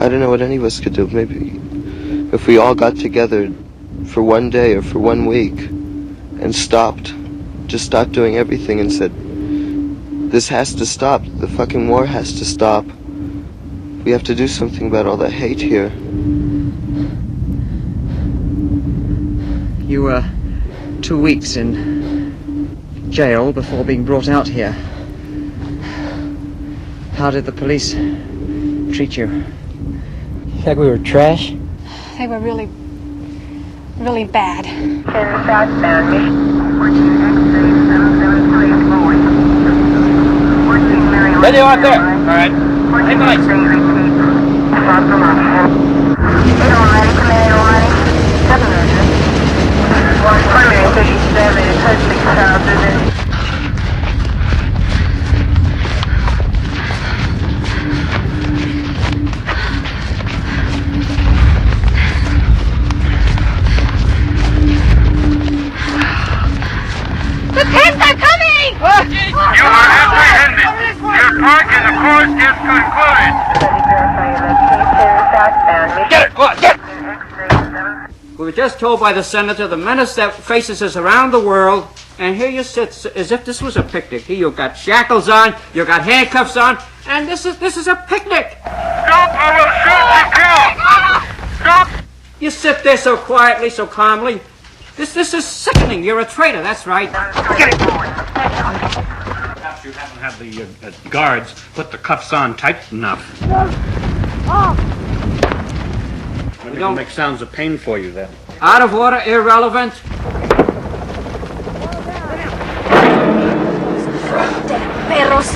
I don't know what any of us could do. Maybe if we all got together for one day or for 1 week and just stopped doing everything and said, this has to stop. The fucking war has to stop. We have to do something about all the hate here. You were 2 weeks in jail before being brought out here. How did the police treat you? Like we were trash? They were really, really bad. Ready out there. All right. Hey, Mike. The tanks are coming! You are apprehended. Your part in the course is concluded. Get it! Go on, get it! We were just told by the senator the menace that faces us around the world, and here you sit as if this was a picnic. Here you've got shackles on, you've got handcuffs on, and this is a picnic. Stop or we'll shoot and kill! Stop! You sit there so quietly, so calmly. This is sickening. You're a traitor, that's right. Get it! Perhaps you haven't had the guards put the cuffs on tight enough. Maybe it'll make sounds of pain for you then. Out of order, irrelevant. Perros.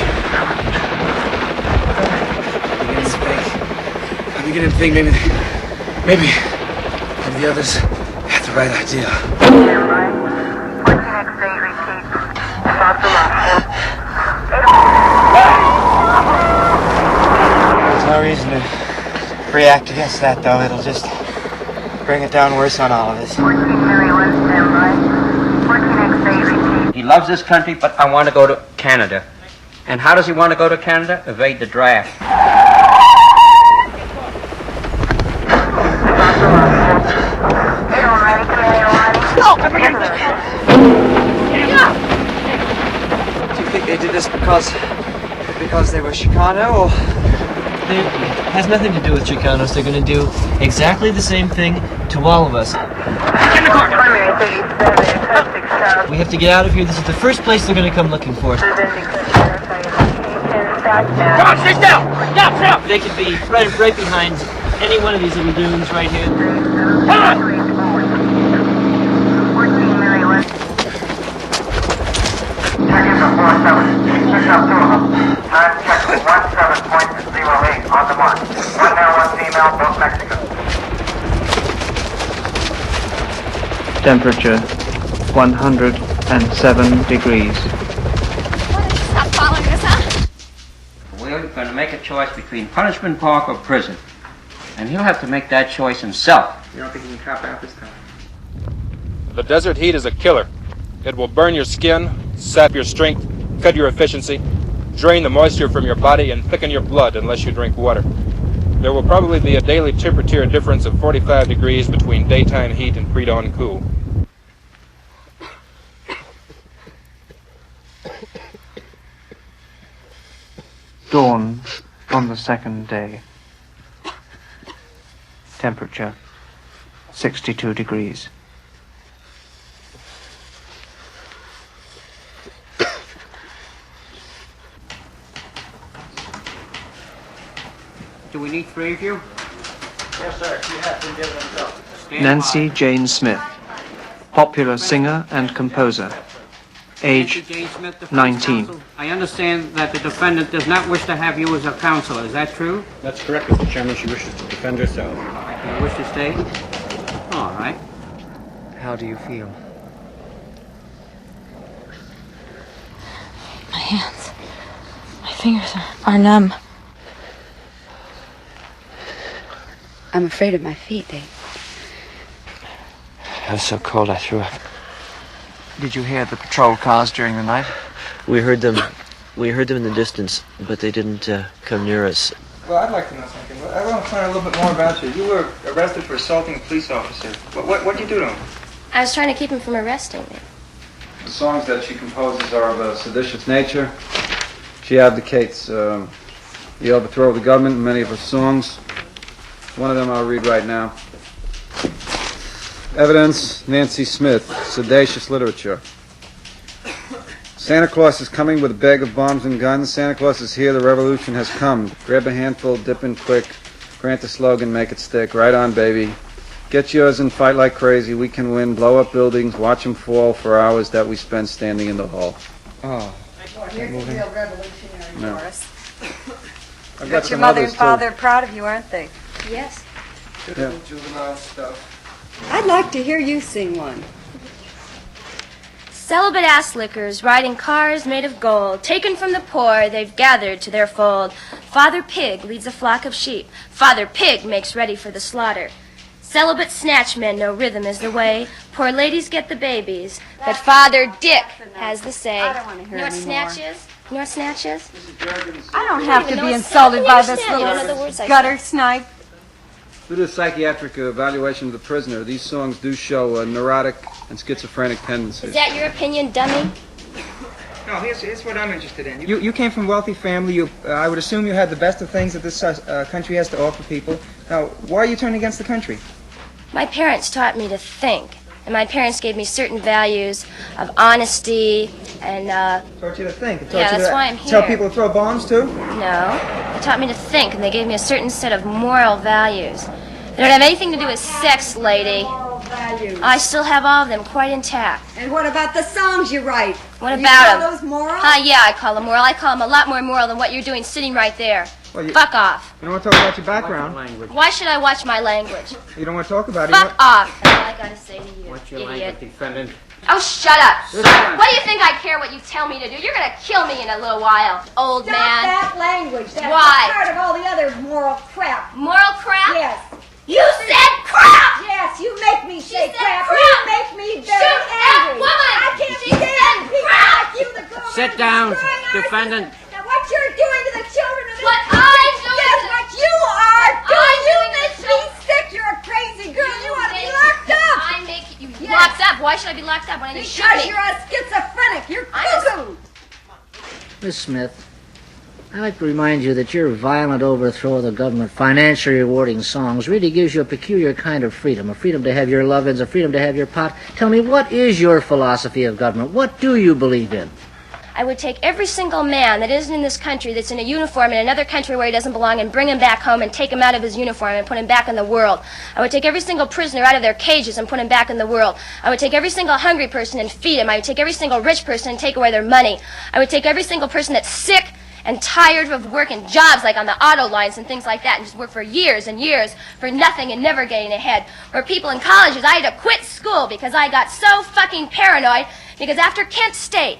I'm beginning to think maybe the others had the right idea. There's no reason to react against that, though. It'll just bring it down worse on all of us. He loves this country, but I want to go to Canada. And how does he want to go to Canada? Evade the draft. Do you think they did this because they were Chicano, or? It has nothing to do with Chicanos. They're going to do exactly the same thing to all of us. We have to get out of here. This is the first place they're going to come looking for us. Come on, stay still! Stop, stop! They could be right behind any one of these little dunes right here. Come on! Time check 17.08 on the mark. One male, one female, both Mexico. Temperature 107 degrees. Stop following us, huh? We're going to make a choice between punishment park or prison. And he'll have to make that choice himself. You don't think you can cop out this time? The desert heat is a killer. It will burn your skin, sap your strength, cut your efficiency, drain the moisture from your body, and thicken your blood unless you drink water. There will probably be a daily temperature difference of 45 degrees between daytime heat and pre-dawn cool. Dawn on the second day. Temperature 62 degrees. Do we need three of you? Yes, sir. She has been given himself. Nancy Jane Smith, popular singer and composer, age Nancy Jane Smith, defense 19. counsel. I understand that the defendant does not wish to have you as a counselor. Is that true? That's correct, Mr. Chairman. She wishes to defend herself. You wish to stay? All right. How do you feel? My hands, my fingers are numb. I'm afraid of my feet, Dave. I was so cold I threw up. Did you hear the patrol cars during the night? We heard them in the distance, but they didn't come near us. Well, I'd like to know something. I want to find out a little bit more about you. You were arrested for assaulting a police officer. What did you do to him? I was trying to keep him from arresting me. The songs that she composes are of a seditious nature. She advocates the overthrow of the government in many of her songs. One of them I'll read right now. Evidence, Nancy Smith, Sedacious Literature. Santa Claus is coming with a bag of bombs and guns. Santa Claus is here, the revolution has come. Grab a handful, dip in quick. Grant the slogan, make it stick. Right on, baby. Get yours and fight like crazy. We can win. Blow up buildings, watch them fall for hours that we spend standing in the hall. Oh. You're the real revolutionary, No. Morris. I've got But your some mother others, and too. father are proud of you, aren't they? Yes. Yeah. Juvenile stuff. I'd like to hear you sing one. Celibate ass lickers riding cars made of gold, taken from the poor, they've gathered to their fold. Father Pig leads a flock of sheep. Father Pig makes ready for the slaughter. Celibate snatchmen know rhythm is the way. Poor ladies get the babies, but Father Dick has the say. I don't want to hear You know what anymore. snatch is? You know what snatch is? I don't You have even to know be what insulted snatch- by you this understand, you don't know the words I little gutter say. snipe. Through the psychiatric evaluation of the prisoner, these songs do show a neurotic and schizophrenic tendency. Is that your opinion, dummy? No, here's what I'm interested in. You came from a wealthy family. I would assume you had the best of things that this country has to offer people. Now, why are you turning against the country? My parents taught me to think, and my parents gave me certain values of honesty and, Taught you to think. Taught Yeah, you that's to why I'm Tell here. people to throw bombs too? no, they taught me to think, and they gave me a certain set of moral values. They don't have anything to do with sex, lady. Values. I still have all of them quite intact. And what about the songs you write? What You about call them? those moral? Yeah, I call them moral. I call them a lot more moral than what you're doing sitting right there. Well, you, Fuck off. You don't want to talk about your background. Why should I watch my language? You don't want to talk about it. Fuck off. That's all I gotta say to you, What's your idiot. language, defendant? Oh, shut up. This one. What do you think I care what you tell me to do? You're gonna kill me in a little while, old Stop man. that language. That's Why? part of all the other moral crap. Moral crap? Yes. You said crap! Yes, you make me say said crap. crap. You make me very Shoot that angry. woman. I can't She stand said people crap. like you that go Sit around down, destroying our defendant. system. Now, what you're doing to the children of this What country, I'm doing yes, to- what you are I'm doing, you doing make to- me sick. You're a crazy girl. You ought to be locked up. I make you Yes. locked up. Why should I be locked up when I didn't shoot Because me? you're a schizophrenic. You're cuckoo. Miss Smith, I'd like to remind you that your violent overthrow of the government, financially rewarding songs, really gives you a peculiar kind of freedom, a freedom to have your lovins, a freedom to have your pot. Tell me, what is your philosophy of government? What do you believe in? I would take every single man that isn't in this country, that's in a uniform in another country where he doesn't belong, and bring him back home and take him out of his uniform and put him back in the world. I would take every single prisoner out of their cages and put him back in the world. I would take every single hungry person and feed him. I would take every single rich person and take away their money. I would take every single person that's sick and tired of working jobs like on the auto lines and things like that and just work for years and years for nothing and never getting ahead. Or people in colleges, I had to quit school because I got so fucking paranoid because after Kent State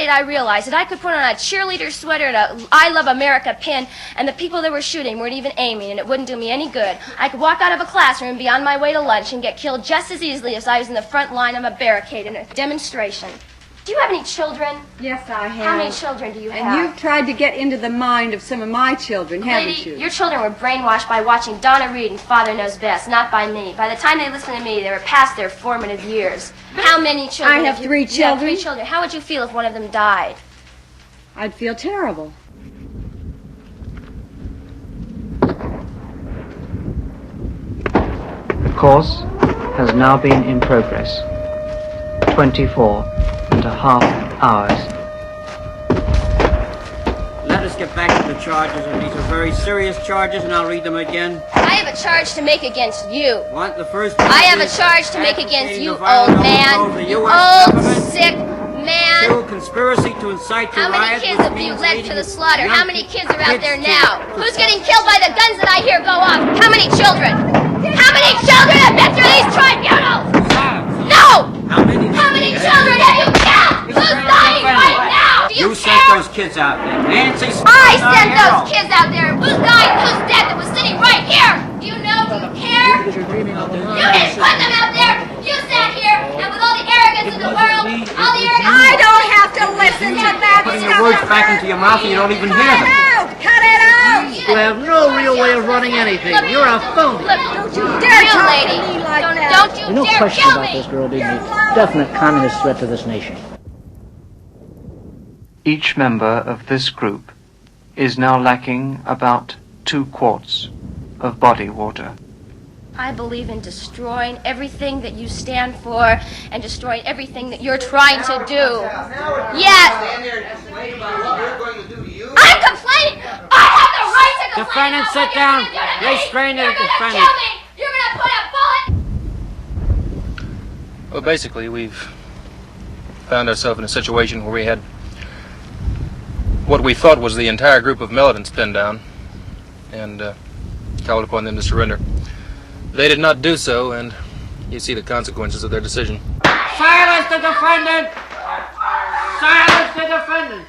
I realized that I could put on a cheerleader sweater and a I Love America pin and the people that were shooting weren't even aiming and it wouldn't do me any good. I could walk out of a classroom and be on my way to lunch and get killed just as easily as I was in the front line of a barricade in a demonstration. Do you have any children? Yes, I have. How many children do you have? And you've tried to get into the mind of some of my children, haven't Lady, you? your children were brainwashed by watching Donna Reed and Father Knows Best, not by me. By the time they listened to me, they were past their formative years. How many children? I have you- 3 You have children. 3 children. How would you feel if one of them died? I'd feel terrible. The course has now been in progress 24 and a half hours. Let us get back to the charges, and these are very serious charges, and I'll read them again. I have a charge to make against you. What? The first I have a charge to make against you, old man. You old, sick man. 2, conspiracy to incite to How many riot, kids which have you means led leading to the slaughter? How many kids are out kids there to- now? Who's getting killed by the guns that I hear go off? How many children? How many children have been through these tribunals? No! How many children have you killed? Who's dying right now? Do you sent care? those kids out there. Nancy Smith. I sent those kids out there. Who's dying? Who's dead? That was sitting right here. Do you know? Do you care? You didn't put them out there. You sat here, and with all the arrogance in the world, all the arrogance. I don't have to listen to that Putting stuff. your words back into your mouth and you don't even hear them. Cut it out! You have no real way of running anything. You're a phony. Don't you dare talk to lady. me like Don't that. you There's no dare question kill about me. this girl being a definite communist threat to this nation. Each member of this group is now lacking about 2 quarts of body water. I believe in destroying everything that you stand for and destroying everything that you're trying to do. Yes. I'm complaining. I have the right to complain. Defendant, sit down. Restrain the defendant. Kill me. You're gonna put a bullet. Well, basically, we've found ourselves in a situation where we had what we thought was the entire group of militants pinned down and called upon them to surrender. They did not do so, and you see the consequences of their decision. Silence the defendant! Silence the defendant!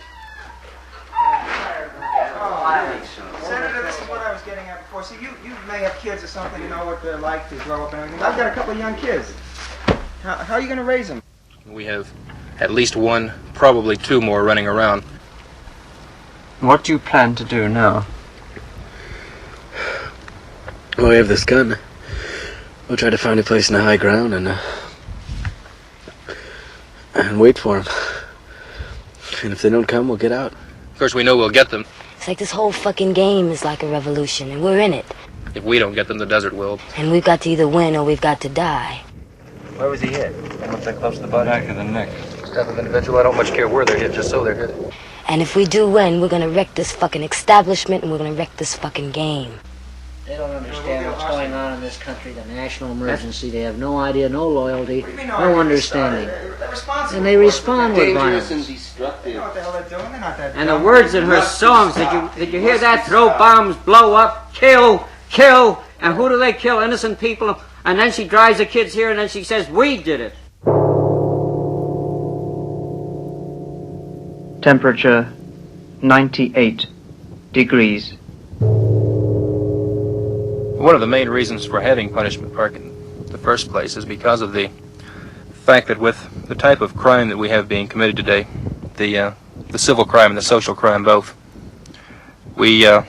Senator, this is what I was getting at before. See, you may have kids or something, you know what they're like to grow up and everything. I've got a couple of young kids. How are you going to raise them? We have at least 1, probably 2 more running around. What do you plan to do now? Well, we have this gun. We'll try to find a place in the high ground and wait for them. And if they don't come, we'll get out. Of course, we know we'll get them. It's like this whole fucking game is like a revolution, and we're in it. If we don't get them, the desert will. And we've got to either win or we've got to die. Where was he hit? Almost that close to the body? Back of the neck. Type of individual, I don't much care where they're hit, just so they're hit. And if we do win, we're gonna wreck this fucking establishment and we're gonna wreck this fucking game. They don't understand what's going on in this country, the national emergency. They have no idea, no loyalty, no understanding. And they respond with violence. You know what the hell they're doing? They're not that And the dumb. words in her songs, did you hear that? Throw bombs, blow up, kill, kill. And who do they kill? Innocent people. And then she drives the kids here and then she says, we did it. Temperature 98 degrees. One of the main reasons for having Punishment Park in the first place is because of the fact that with the type of crime that we have being committed today, the civil crime and the social crime both, we're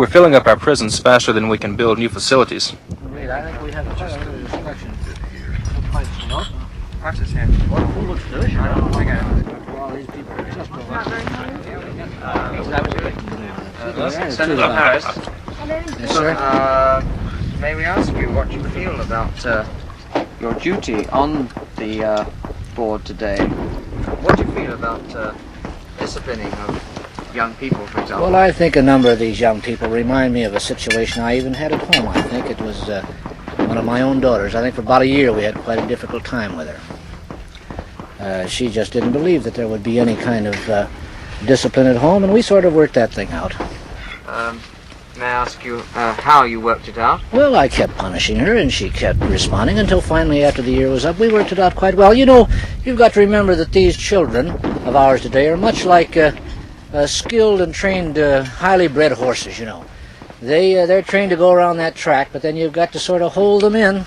filling up our prisons faster than we can build new facilities. Wait, I think we have just instructions. Watch his hand. Who looks delicious? I don't know. I got it. All these people are just Senator Harris. Yes, sir. May we ask you what you feel about your duty on the board today? What do you feel about disciplining of young people, for example? Well, I think a number of these young people remind me of a situation I even had at home. I think it was one of my own daughters. I think for about a year we had quite a difficult time with her. She just didn't believe that there would be any kind of discipline at home, and we sort of worked that thing out. May I ask you how you worked it out? Well, I kept punishing her, and she kept responding until finally, after the year was up, we worked it out quite well. You know, you've got to remember that these children of ours today are much like skilled and trained, highly bred horses, you know. They're trained to go around that track, but then you've got to sort of hold them in,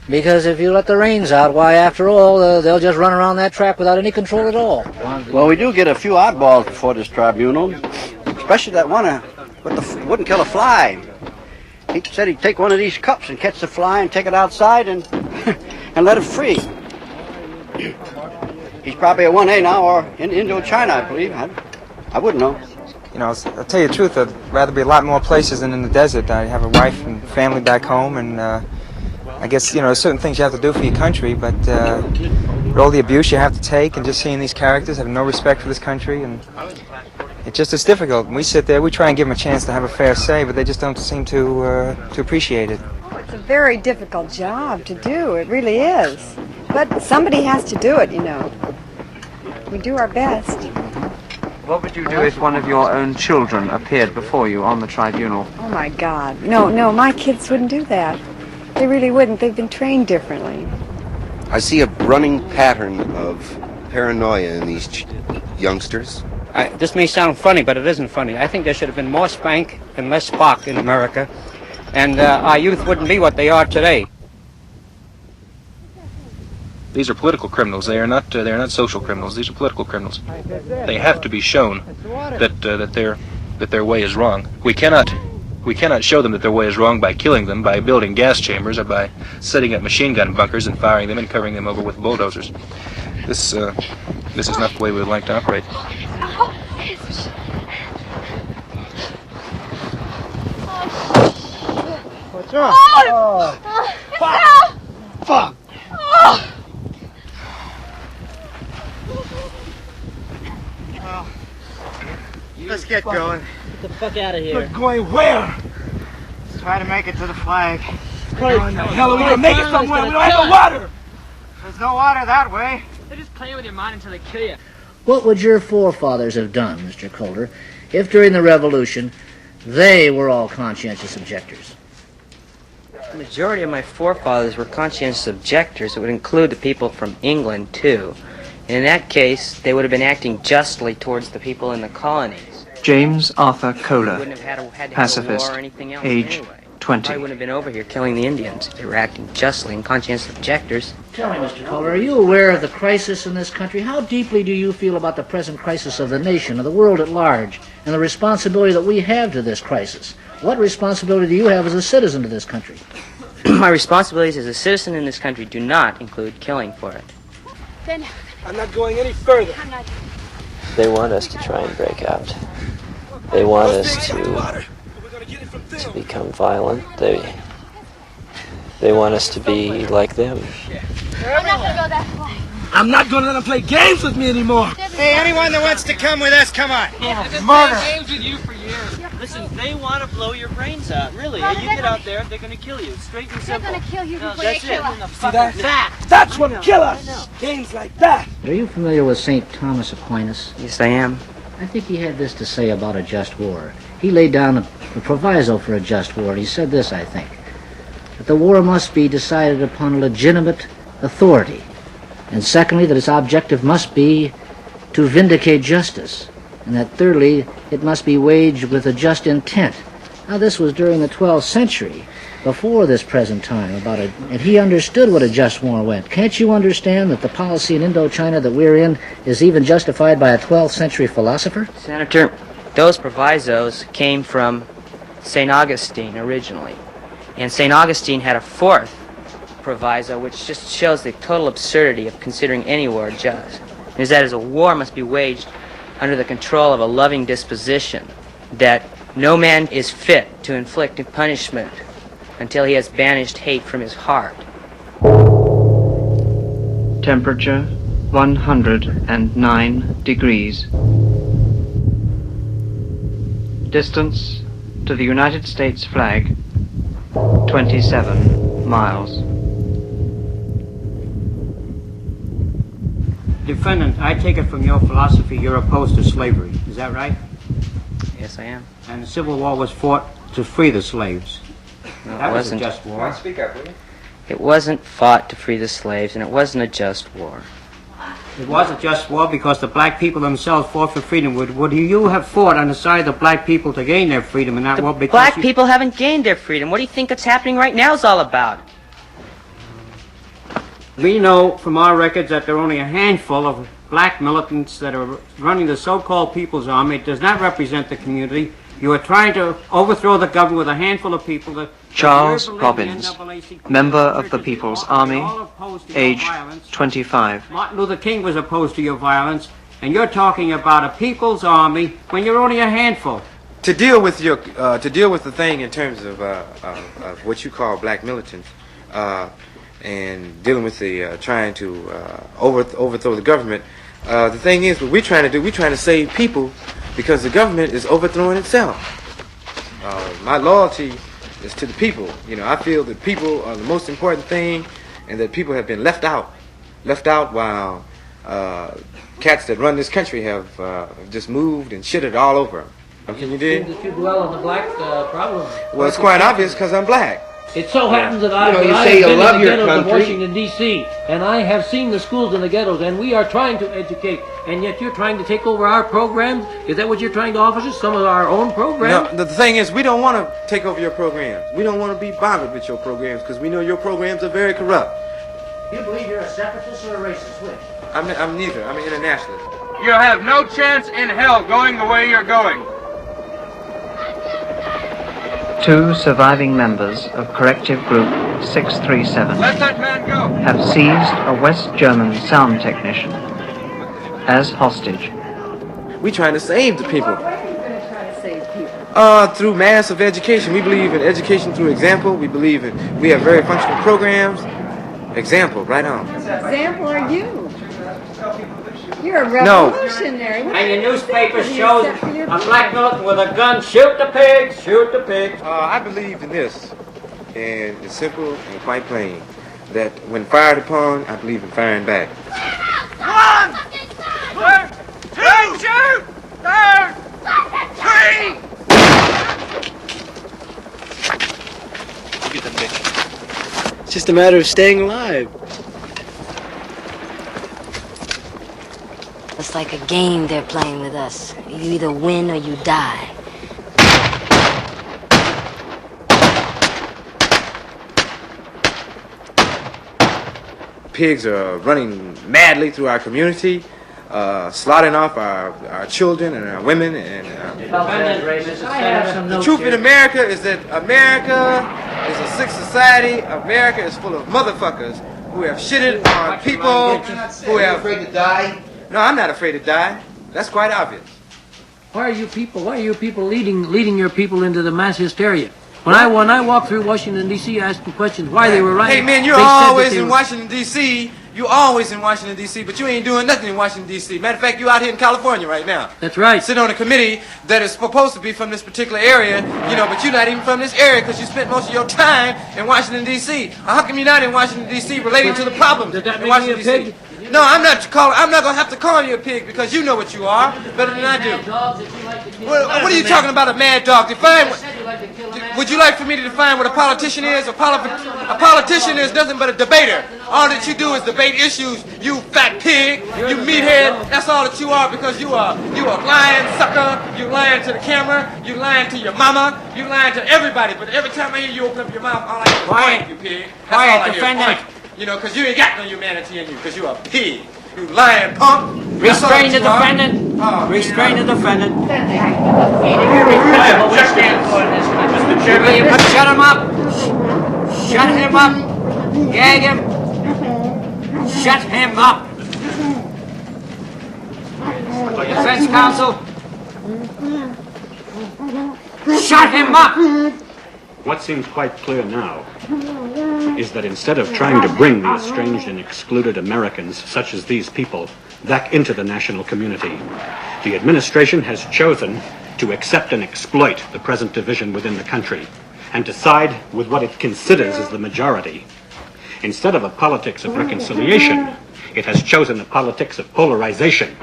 because if you let the reins out, why, after all, they'll just run around that track without any control at all. Well, we do get a few oddballs before this tribunal, especially that one wouldn't kill a fly. He said he'd take one of these cups and catch the fly and take it outside and and let it free. He's probably a 1A now, or in Indochina, I believe. I wouldn't know. You know, I'll tell you the truth, I'd rather be a lot more places than in the desert. I have a wife and family back home, and I guess, you know, there's certain things you have to do for your country, but with all the abuse you have to take and just seeing these characters having no respect for this country, and it's difficult. We sit there, we try and give them a chance to have a fair say, but they just don't seem to appreciate it. It's a very difficult job to do. It really is. But somebody has to do it, you know. We do our best. What would you do if one of your own children appeared before you on the tribunal? Oh, my God. No, my kids wouldn't do that. They really wouldn't. They've been trained differently. I see a running pattern of paranoia in these youngsters. This may sound funny, but it isn't funny. I think there should have been more spank and less Spock in America, and our youth wouldn't be what they are today. These are political criminals. They are not social criminals. These are political criminals. They have to be shown that their way is wrong. We cannot show them that their way is wrong by killing them, by building gas chambers, or by setting up machine gun bunkers and firing them and covering them over with bulldozers. This is not the way we would like to operate. What's wrong? Oh! Fuck! Fuck! Oh! Let's get going. Get the fuck out of here. We're going where? Let's try to make it to the flag. How the hell are we gonna make it somewhere? We don't have no water! There's no water that way. They're just playing with your mind until they kill you. What would your forefathers have done, Mr. Calder, if during the Revolution they were all conscientious objectors? The majority of my forefathers were conscientious objectors. It would include the people from England, too. And in that case, they would have been acting justly towards the people in the colonies. James Arthur Kohler, Wouldn't have had to pacifist, war or anything else age anyway. 20. Probably wouldn't have been over here killing the Indians if they were acting justly and conscientious objectors. Tell me, Mr. Calder, are you aware of the crisis in this country? How deeply do you feel about the present crisis of the nation, of the world at large, and the responsibility that we have to this crisis? What responsibility do you have as a citizen to this country? My responsibilities as a citizen in this country do not include killing for it. Then I'm not going any further. They want us to try and break out. They want us to become violent. They want us to be like them. I'm not gonna go that way. I'm not gonna let them play games with me anymore. Hey, anyone that wants to come with us, come on. I've been Murder. playing games with you for years. Listen, they want to blow your brains out. Really, No, you they're get out there, they're going to kill you. Straight and They're simple. gonna kill you No, before they that's kill it. us. See that? That's what kill us. Games like that. Are you familiar with St. Thomas Aquinas? Yes, I am. I think he had this to say about a just war. He laid down a proviso for a just war. He said this, I think, that the war must be decided upon legitimate authority, and secondly, that its objective must be to vindicate justice, and that thirdly, it must be waged with a just intent. Now, this was during the 12th century, before this present time, and he understood what a just war meant. Can't you understand that the policy in Indochina that we're in is even justified by a 12th century philosopher? Senator, those provisos came from St. Augustine originally. And St. Augustine had a fourth proviso, which just shows the total absurdity of considering any war just. And is that a war must be waged under the control of a loving disposition, that no man is fit to inflict punishment until he has banished hate from his heart. Temperature 109 degrees. Distance to the United States flag 27 miles. Defendant, I take it from your philosophy you're opposed to slavery. Is that right? Yes, I am. And the Civil War was fought to free the slaves. No, That it was a wasn't. just war. Speak up, will you? It wasn't fought to free the slaves, and it wasn't a just war. It was a just war because the black people themselves fought for freedom. Would you have fought on the side of the black people to gain their freedom in that war? Because Black people haven't gained their freedom. What do you think what's happening right now is all about? We know from our records that there are only a handful of black militants that are running the so-called People's Army. It does not represent the community. You are trying to overthrow the government with a handful of people that... Charles Robbins, member of the People's Army, age 25. Martin Luther King was opposed to your violence, and you're talking about a People's Army when you're only a handful. To deal with the thing in terms of what you call black militants, and dealing with the trying to overthrow the government, the thing is, what we're trying to do, we're trying to save people because the government is overthrowing itself. My loyalty is to the people. You know, I feel that people are the most important thing, and that people have been left out while cats that run this country have just moved and shitted all over them. Can you dig? That you dwell on the black problem. Well, it's quite obvious because I'm black. It so happens that You I've say you been love in the your ghettos of country. Washington, D.C., and I have seen the schools in the ghettos, and we are trying to educate, and yet you're trying to take over our programs? Is that what you're trying to offer us, some of our own programs? No, the thing is, we don't want to take over your programs. We don't want to be bothered with your programs because we know your programs are very corrupt. You believe you're a separatist or a racist? Which? I'm neither. I'm an internationalist. You have no chance in hell going the way you're going. 2 surviving members of Corrective Group 637 Let that man go. have seized a West German sound technician as hostage. We trying to save the people. What are you going to try to save people? Through massive education. We believe in education through example. We have very functional programs. Example, right on. What example are you? You're a No. revolutionary. And your newspaper shows a black militant with a gun, shoot the pigs, shoot the pigs. I believe in this, and it's simple and quite plain, that when fired upon, I believe in firing back. 1, 2, shoot! 3. Look at the bitch. It's just a matter of staying alive. It's like a game they're playing with us. You either win or you die. Pigs are running madly through our community, slaughtering off our children and our women. And the truth in America is that America is a sick society. America is full of motherfuckers who have shitted on people who have... afraid to die? No, I'm not afraid to die. That's quite obvious. Why are you people leading your people into the mass hysteria? When I walk through Washington, D.C., asking questions why they were rioting. Hey, man, you're always in Washington, D.C. You're always in Washington, D.C., but you ain't doing nothing in Washington, D.C. Matter of fact, you're out here in California right now. That's right. Sitting on a committee that is supposed to be from this particular area, you know, but you're not even from this area because you spent most of your time in Washington, D.C. How come you're not in Washington, D.C. relating to the problems Does that in make a Washington, pig? D.C.? No, I'm not going to have to call you a pig because you know what you are better than I do. What are you talking about, a mad dog? Define what... Would you like for me to define what a politician is? A politician is nothing but a debater. All that you do is debate issues, you fat pig, you meathead. That's all that you are because you are lying sucker. You lying to the camera. You lying to your mama. You lying to everybody. But every time I hear you open up your mouth, all I hear is Quiet. you pig. That's Quiet, all I hear. defendant. Quiet. You know, because you ain't got no humanity in you because you're a pig. You lying punk. Restrain the defendant. Restrain the defendant. Shut him up. Shut him up. Gag him. Shut him up. Defense counsel. Shut him up. What seems quite clear now is that instead of trying to bring the estranged and excluded Americans, such as these people, back into the national community, the administration has chosen to accept and exploit the present division within the country and to side with what it considers as the majority. Instead of a politics of reconciliation, it has chosen a politics of polarization.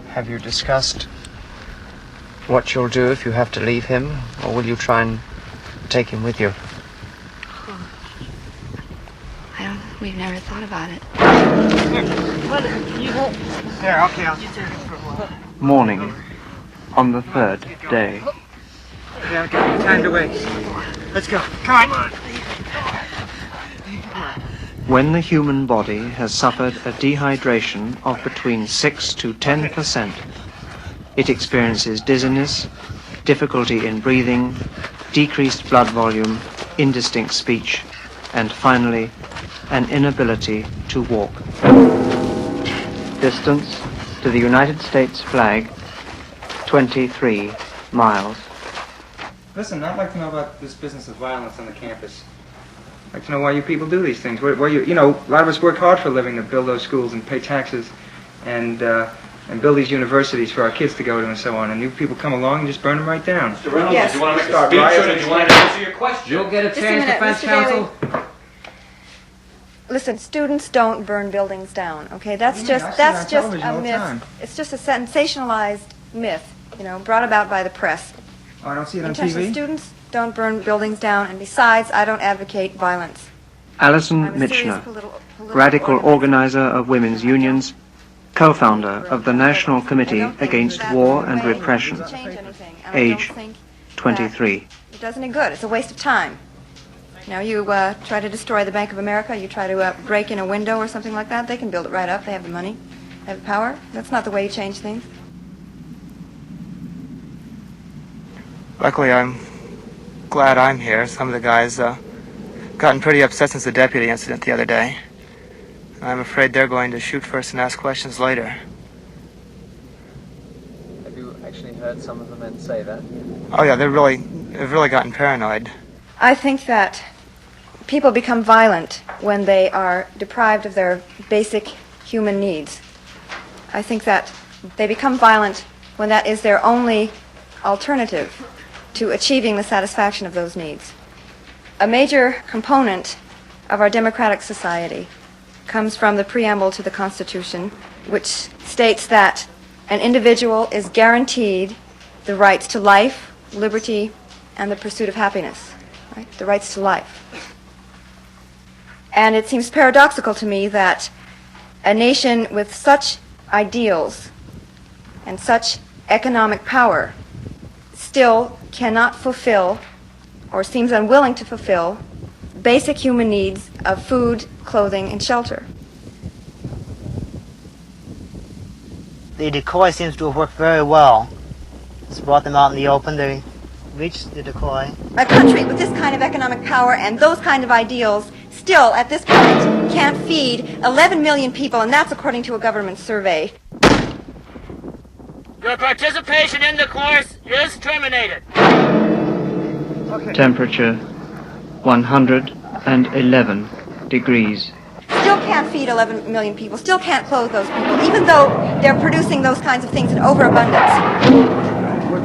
Have you discussed what you'll do if you have to leave him, or will you try and take him with you? We've never thought about it. There, okay, I'll just take it for a while. Morning, on the 3rd day. Yeah, I've got no time to waste. Let's go. Come on. When the human body has suffered a dehydration of between 6 to 10%, it experiences dizziness, difficulty in breathing, decreased blood volume, indistinct speech, and finally, an inability to walk. Distance to the United States flag, 23 miles. Listen, I'd like to know about this business of violence on the campus. I'd like to know why you people do these things. Where you know, a lot of us work hard for a living to build those schools and pay taxes, and and build these universities for our kids to go to and so on, and new people come along and just burn them right down. Mr. Reynolds, Yes. did you want to make a Start speech riots. or did you want to answer your question? You'll get a Just a chance, minute, defense Mr. counsel. Listen, students don't burn buildings down, okay? That's I just see it on a television all the myth. time. It's just a sensationalized myth, you know, brought about by the press. Oh, I don't see it on Intentionally, TV? students don't burn buildings down, and besides, I don't advocate violence. Alison I'm a serious Michener, political radical organizer of women's unions, co-founder of the National Committee Against War and Repression, change anything, and I age don't think 23. it does any good. It's a waste of time. Now, you try to destroy the Bank of America, you try to break in a window or something like that, they can build it right up. They have the money, they have the power. That's not the way you change things. Luckily, I'm glad I'm here. Some of the guys gotten pretty upset since the deputy incident the other day. I'm afraid they're going to shoot first and ask questions later. Have you actually heard some of the men say that? Oh yeah, they've really gotten paranoid. I think that people become violent when they are deprived of their basic human needs. I think that they become violent when that is their only alternative to achieving the satisfaction of those needs. A major component of our democratic society comes from the preamble to the Constitution, which states that an individual is guaranteed the rights to life, liberty, and the pursuit of happiness. Right? The rights to life. And it seems paradoxical to me that a nation with such ideals and such economic power still cannot fulfill, or seems unwilling to fulfill, basic human needs of food, clothing, and shelter. The decoy seems to have worked very well. It's brought them out in the open. They reached the decoy. A country with this kind of economic power and those kind of ideals still, at this point, can't feed 11 million people, and that's according to a government survey. Your participation in the course is terminated. Temperature 111 degrees. Still can't feed 11 million people, still can't clothe those people, even though they're producing those kinds of things in overabundance.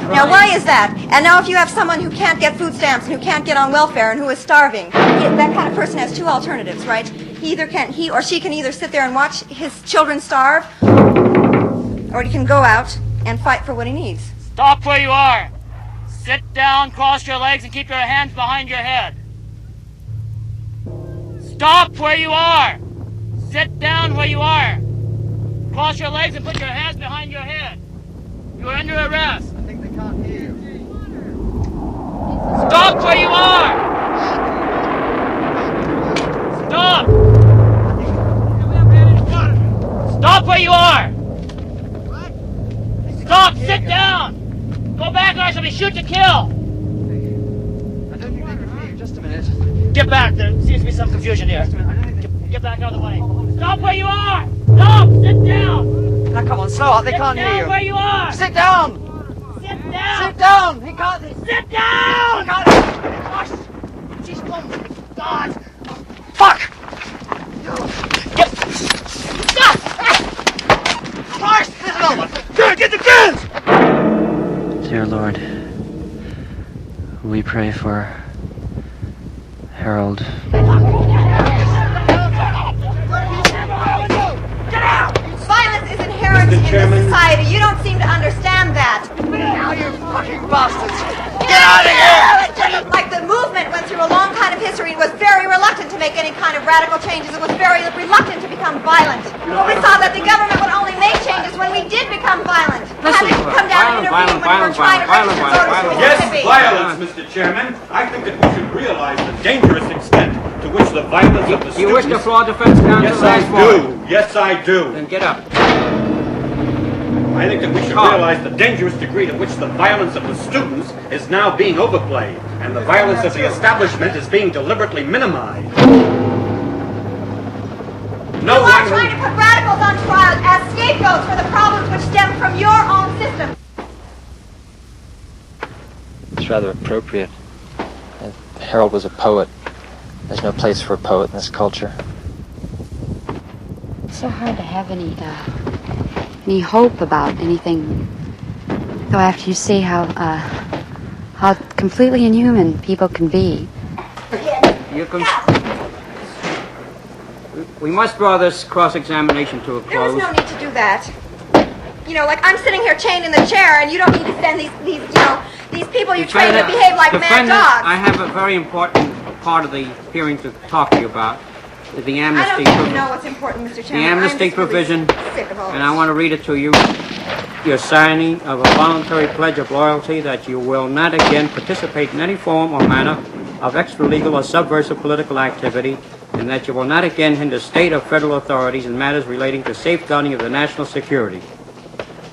Now, why is that? And now if you have someone who can't get food stamps and who can't get on welfare and who is starving, that kind of person has two alternatives, right? He or she can either sit there and watch his children starve, or he can go out and fight for what he needs. Stop where you are. Sit down, cross your legs, and keep your hands behind your head. Stop where you are. Sit down where you are. Cross your legs and put your hands behind your head. You are under arrest. I think they can't hear you. Stop where you are. Stop. Stop where you are. Stop. Sit down. Go back or I shall be shoot to kill. I don't think they can hear you. Just a minute. Get back. There seems to be some confusion here. Get back out of the way. Stop where you are. Stop. Sit down. Now come on, slow up. They can't hear you. Sit down where you are. Sit down. Sit down. Sit down. He can't. Sit down. He can't. Gosh. Jeez, oh God. Fuck. Get. Stop. Christ, this is over. Get the guns. Dear Lord, we pray for Harold. Violence is inherent in this society. You don't seem to understand that. Now, you fucking bastards. Get out of here! Like the movement went through a long kind of history and was very reluctant to make any kind of radical changes. It was very reluctant to become violent. But we saw that the government would only make changes when we did become violent. Having to come down and intervene when we were trying to register voters for Mississippi. Yes, violence, Mr. Chairman. I think that we should realize the dangerous extent to which the violence of the students... You wish the floor defense counsel? Yes, I do. Yes, I do. Then get up. I think that we should realize the dangerous degree to which the violence of the students is now being overplayed, and the violence of the establishment is being deliberately minimized. You are trying to put radicals on trial as scapegoats for the problems which stem from your own system. It's rather appropriate. Harold was a poet. There's no place for a poet in this culture. It's so hard to have any any hope about anything. Though after you see how completely inhuman people can be. We must draw this cross-examination to a close. There is no need to do that. You know, like I'm sitting here chained in the chair, and you don't need to send these people you train to behave like mad dogs. I have a very important part of the hearing to talk to you about. The amnesty. I don't even know what's important, Mr. Chairman. The amnesty provision, sick of all and I want to read it to you. You're signing of a voluntary pledge of loyalty that you will not again participate in any form or manner of extra-legal or subversive political activity, and that you will not again hinder state or federal authorities in matters relating to safeguarding of the national security.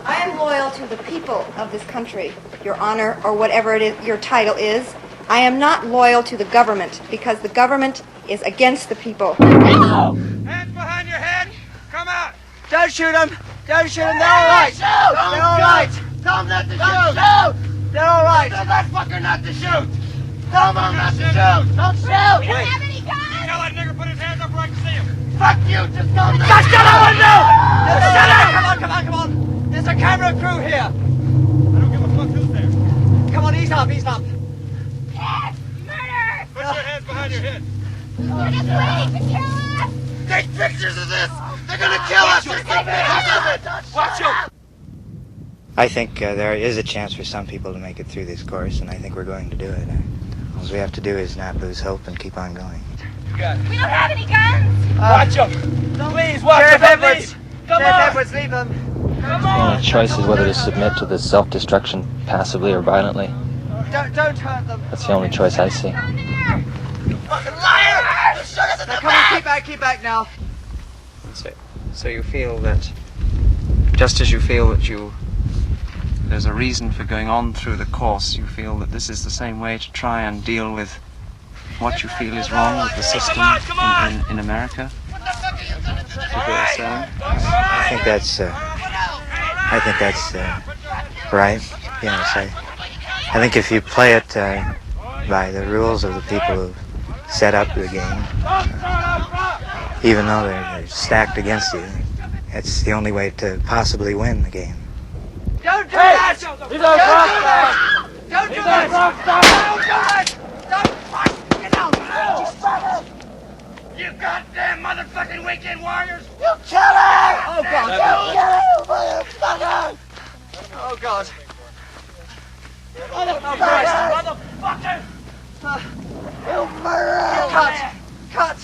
I am loyal to the people of this country, Your Honor, or whatever it is your title is. I am not loyal to the government, because the government is against the people. Hands behind your head! Come out! Don't shoot him! Don't shoot him! They're all right! They're all right! Tell them not to shoot! They're all right! Tell that fucker not to shoot! Tell them not to shoot! Don't shoot! We don't have any guns! Tell that nigger put his hands up where I can see him! Fuck you! Just tell them not to shoot! Shut up, window! Shut up! Come on! There's a camera crew here! I don't give a fuck who's there. Come on, ease up! Yes! Murder! Put your hands behind your head! They're just waiting to kill us! Take pictures of this! They're gonna kill us! Take pictures of it! Watch out! I think there is a chance for some people to make it through this course, and I think we're going to do it. All we have to do is not lose hope and keep on going. We don't have any guns! Watch them! Please, watch them! Edwards! Come on! Edwards, leave them! Come on! The choice is whether to submit to this self-destruction passively or violently. Don't hurt them! That's the only choice I see. You fucking liar! You shot us in the back! Keep back now! So you feel that, just as you feel that there's a reason for going on through the course, you feel that this is the same way to try and deal with what you feel is wrong with the system in America? I think that's right. Yes, I think if you play it by the rules of the people who set up the game, even though they're stacked against you, it's the only way to possibly win the game. Don't do that! Don't do that! Don't do that! Don't fucking get out! You goddamn motherfucking weekend warriors! You killer! Oh God! You killer, motherfucker! Oh God! Motherfucker! You murderer! Cut!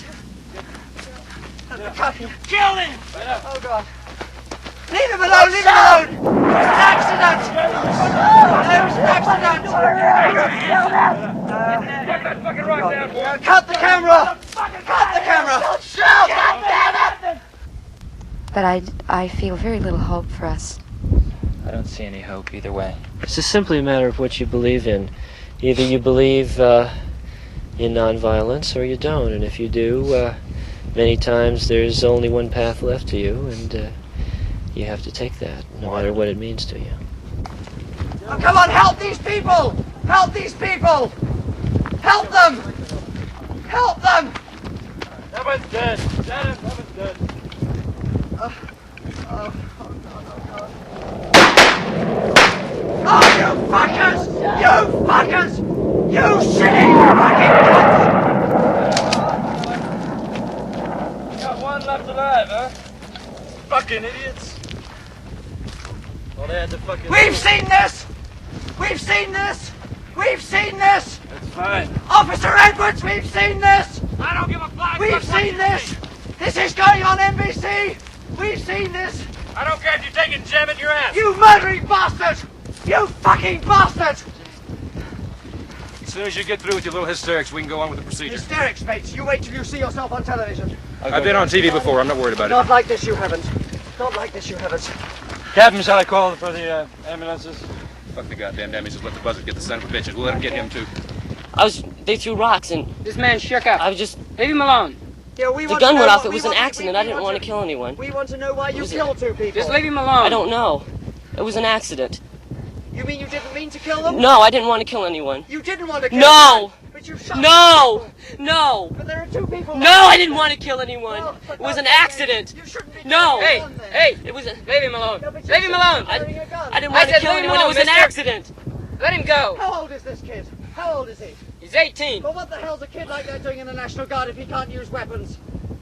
Kill him! Oh God! Leave him alone! Leave him alone! It was an accident! It was an accident! Put that fucking rock down, boy! Cut the camera! Cut the camera! Shoot! But I feel very little hope for us. I don't see any hope either way. It's just simply a matter of what you believe in. Either you believe in nonviolence or you don't, and if you do, many times there's only one path left to you, and you have to take that, no matter what it means to you. Oh, come on, help these people! Help these people! Help them! Help them! That one's dead. That one's dead. Oh, you fuckers! You fuckers! You shitty fucking cunts! Got one left alive, huh? Fucking idiots! Well, they had to fucking... We've seen this! We've seen this! We've seen this! That's fine. Officer Edwards, we've seen this! I don't give a flying fuck. We've seen this! This is going on NBC! We've seen this! I don't care if you take it and jam it in your ass! You murdering bastard! You fucking bastard! As soon as you get through with your little hysterics, we can go on with the procedure. Hysterics, mates. You wait till you see yourself on television. I've been on TV before. I'm not worried about it. Not like this, you haven't. Not like this, you haven't. Captain, shall I call for the ambulances? Fuck the goddamn damage. Just let the buzzard get the son of a bitch. We'll let him get him, too. They threw rocks and... This man shook up. I was just... Leave him alone. Yeah, the gun went off. It was an accident. I didn't want to kill anyone. We want to know why you killed two people. Just leave him alone. I don't know. It was an accident. You mean you didn't mean to kill them? No, I didn't want to kill anyone. You didn't want to kill No! them? But you shot No! No! But there are two people. No, I didn't want to kill anyone. Well, It was an accident. You shouldn't be No! Hey, Hey! It was a... Leave him alone. Leave him alone! I didn't want to kill anyone. It was an accident. Let him go. How old is this kid? How old is he? He's 18. Well, what the hell's a kid like that doing in the National Guard if he can't use weapons?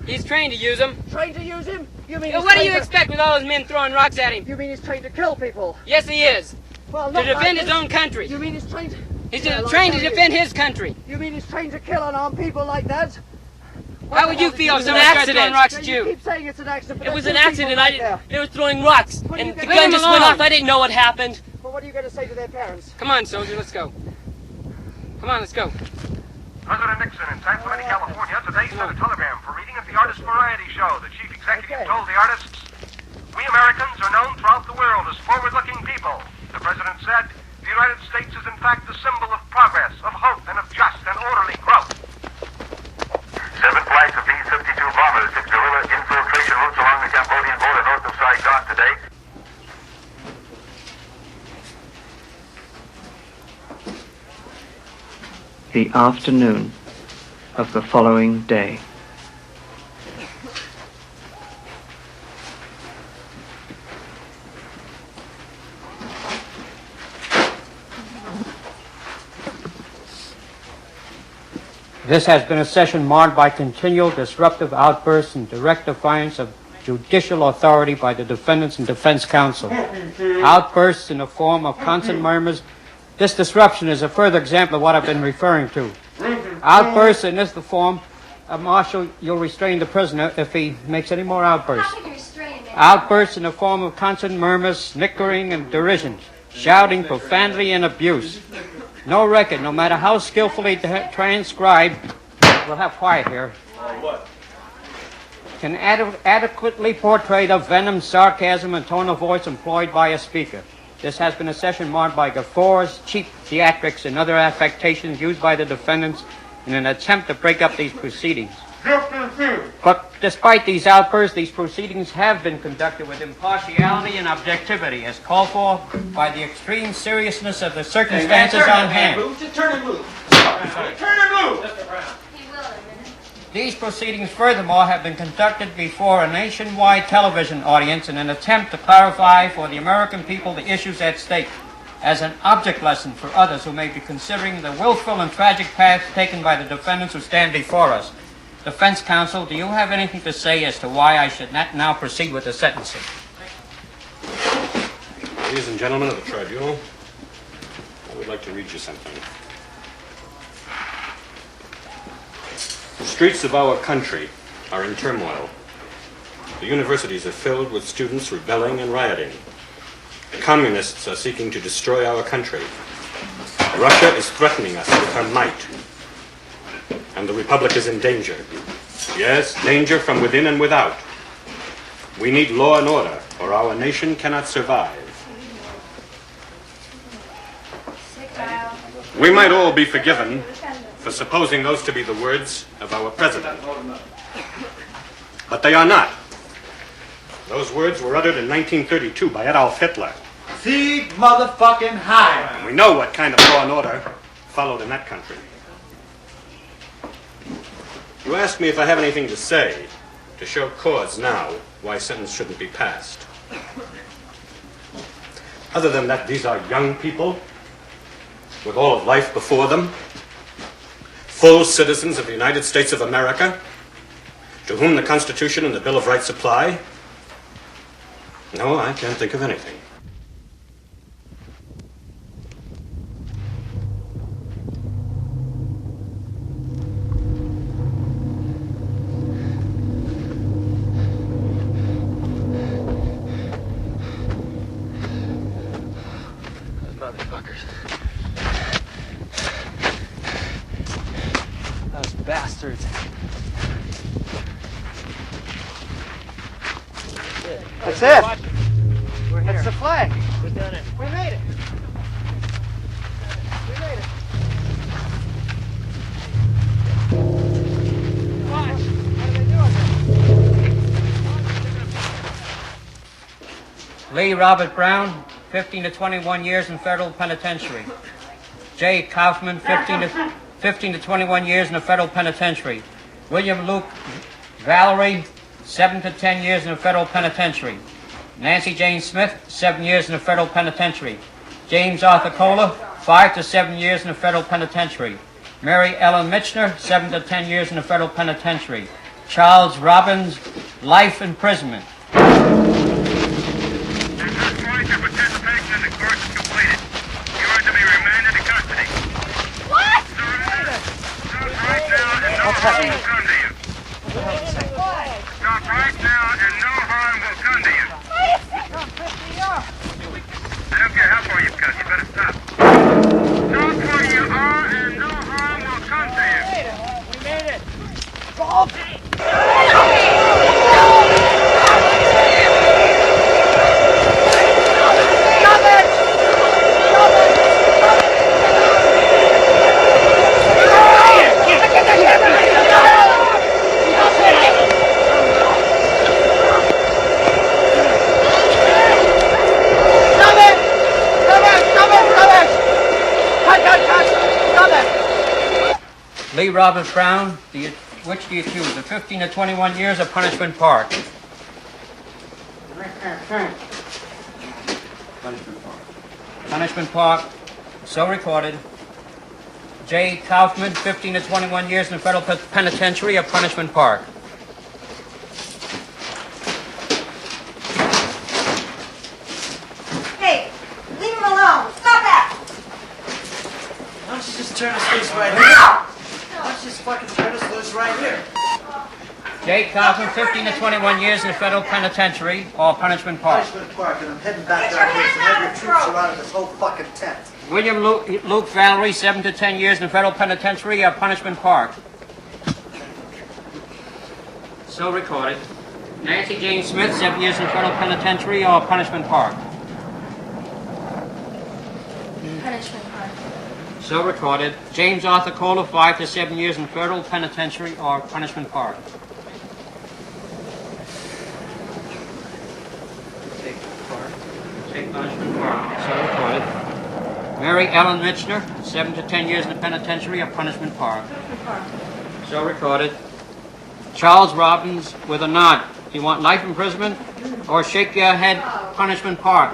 He's trained to use them. Trained to use him? You mean Well, he's what do trained you to- expect with all those men throwing rocks at him? You mean he's trained to kill people? Yes, he is. Well, To not defend like his this. own country. You mean he's trained... He's Yeah, like trained to that. defend his country. You mean he's trained to kill unarmed people like that? How would you feel if someone started throwing rocks at You you? keep saying it's an accident, but It was there's an two people accident. right there. They were throwing rocks, What are you and the gonna- gun Leave just him went alone. off. I didn't know what happened. Well, what are you going to say to their parents? Come on, soldier, let's go. Come on, let's go. President Nixon in San Clemente, California, today sent a telegram for reading at the Artist Variety Show. The chief executive told the artists, "We Americans are known throughout the world as forward-looking people." The president said, "The United States is in fact the symbol of progress, of hope, and of just and orderly growth." 7 flights of B-52 bombers took guerrilla infiltration routes along the Cambodian border north of Saigon today. The afternoon of the following day. This has been a session marred by continual disruptive outbursts and direct defiance of judicial authority by the defendants and defense counsel. Outbursts in the form of constant murmurs. This disruption is a further example of what I've been referring to. Outbursts in this form, Marshal, you'll restrain the prisoner if he makes any more outbursts. Outbursts in the form of constant murmurs, snickering, and derision, shouting, profanity, and abuse. No record, no matter how skillfully transcribed, we'll have quiet here, can adequately portray the venom, sarcasm, and tone of voice employed by a speaker. This has been a session marked by guffaws, cheap theatrics, and other affectations used by the defendants in an attempt to break up these proceedings. But despite these outbursts, these proceedings have been conducted with impartiality and objectivity as called for by the extreme seriousness of the circumstances on hand. Just turn and move. Turn and move. These proceedings, furthermore, have been conducted before a nationwide television audience in an attempt to clarify for the American people the issues at stake as an object lesson for others who may be considering the willful and tragic path taken by the defendants who stand before us. Defense counsel, do you have anything to say as to why I should not now proceed with the sentencing? Ladies and gentlemen of the tribunal, I would like to read you something. The streets of our country are in turmoil. The universities are filled with students rebelling and rioting. The communists are seeking to destroy our country. Russia is threatening us with her might. And the Republic is in danger. Yes, danger from within and without. We need law and order, or our nation cannot survive. We might all be forgiven for supposing those to be the words of our president. But they are not. Those words were uttered in 1932 by Adolf Hitler. Sieg motherfucking Heil! And we know what kind of law and order followed in that country. You ask me if I have anything to say to show cause now why sentence shouldn't be passed. Other than that, these are young people with all of life before them, full citizens of the United States of America, to whom the Constitution and the Bill of Rights apply. No, I can't think of anything. Motherfuckers. Those bastards. That's it. We're here. That's the flag. We've done it. We made it. We made it. Watch. What are they doing there? Lee Robert Brown, 15 to 21 years in federal penitentiary. Jay Kaufman, 15 to 15 to 21 years in a federal penitentiary. William Luke Valerie, 7 to 10 years in a federal penitentiary. Nancy Jane Smith, 7 years in a federal penitentiary. James Arthur Kohler, 5 to 7 years in a federal penitentiary. Mary Ellen Michener, 7 to 10 years in a federal penitentiary. Charles Robbins, life imprisonment. What's happening? Stop right now and no harm will come to you. I don't care how far you've cut, you better stop. Stop where you are and no harm will come to you. We made it. Stop! Lee Roberts Brown, which do you choose? The 15 to 21 years of Punishment Park? Punishment Park, so recorded. J. Kaufman, 15 to 21 years in the federal penitentiary of Punishment Park. Hey, leave him alone. Stop that! Why don't you just turn us loose right here? Why don't you just fucking turn us loose right here? J. Kaufman, 15 to 21 years in the federal penitentiary or Punishment Park. Punishment Park, and I'm heading back down here to have your troops surrounded this whole fucking tent. William Luke Valerie, 7 to 10 years in the federal penitentiary or Punishment Park. So recorded. Nancy Jane Smith, 7 years in the federal penitentiary or Punishment Park. Punishment Park. So recorded. James Arthur Kohler, 5 to 7 years in federal penitentiary or Punishment Park. Take Punishment Park. So recorded. Mary Ellen Michener, 7 to 10 years in the penitentiary or Punishment Park. So recorded. Charles Robbins with a nod. Do you want life imprisonment or shake your head Punishment Park?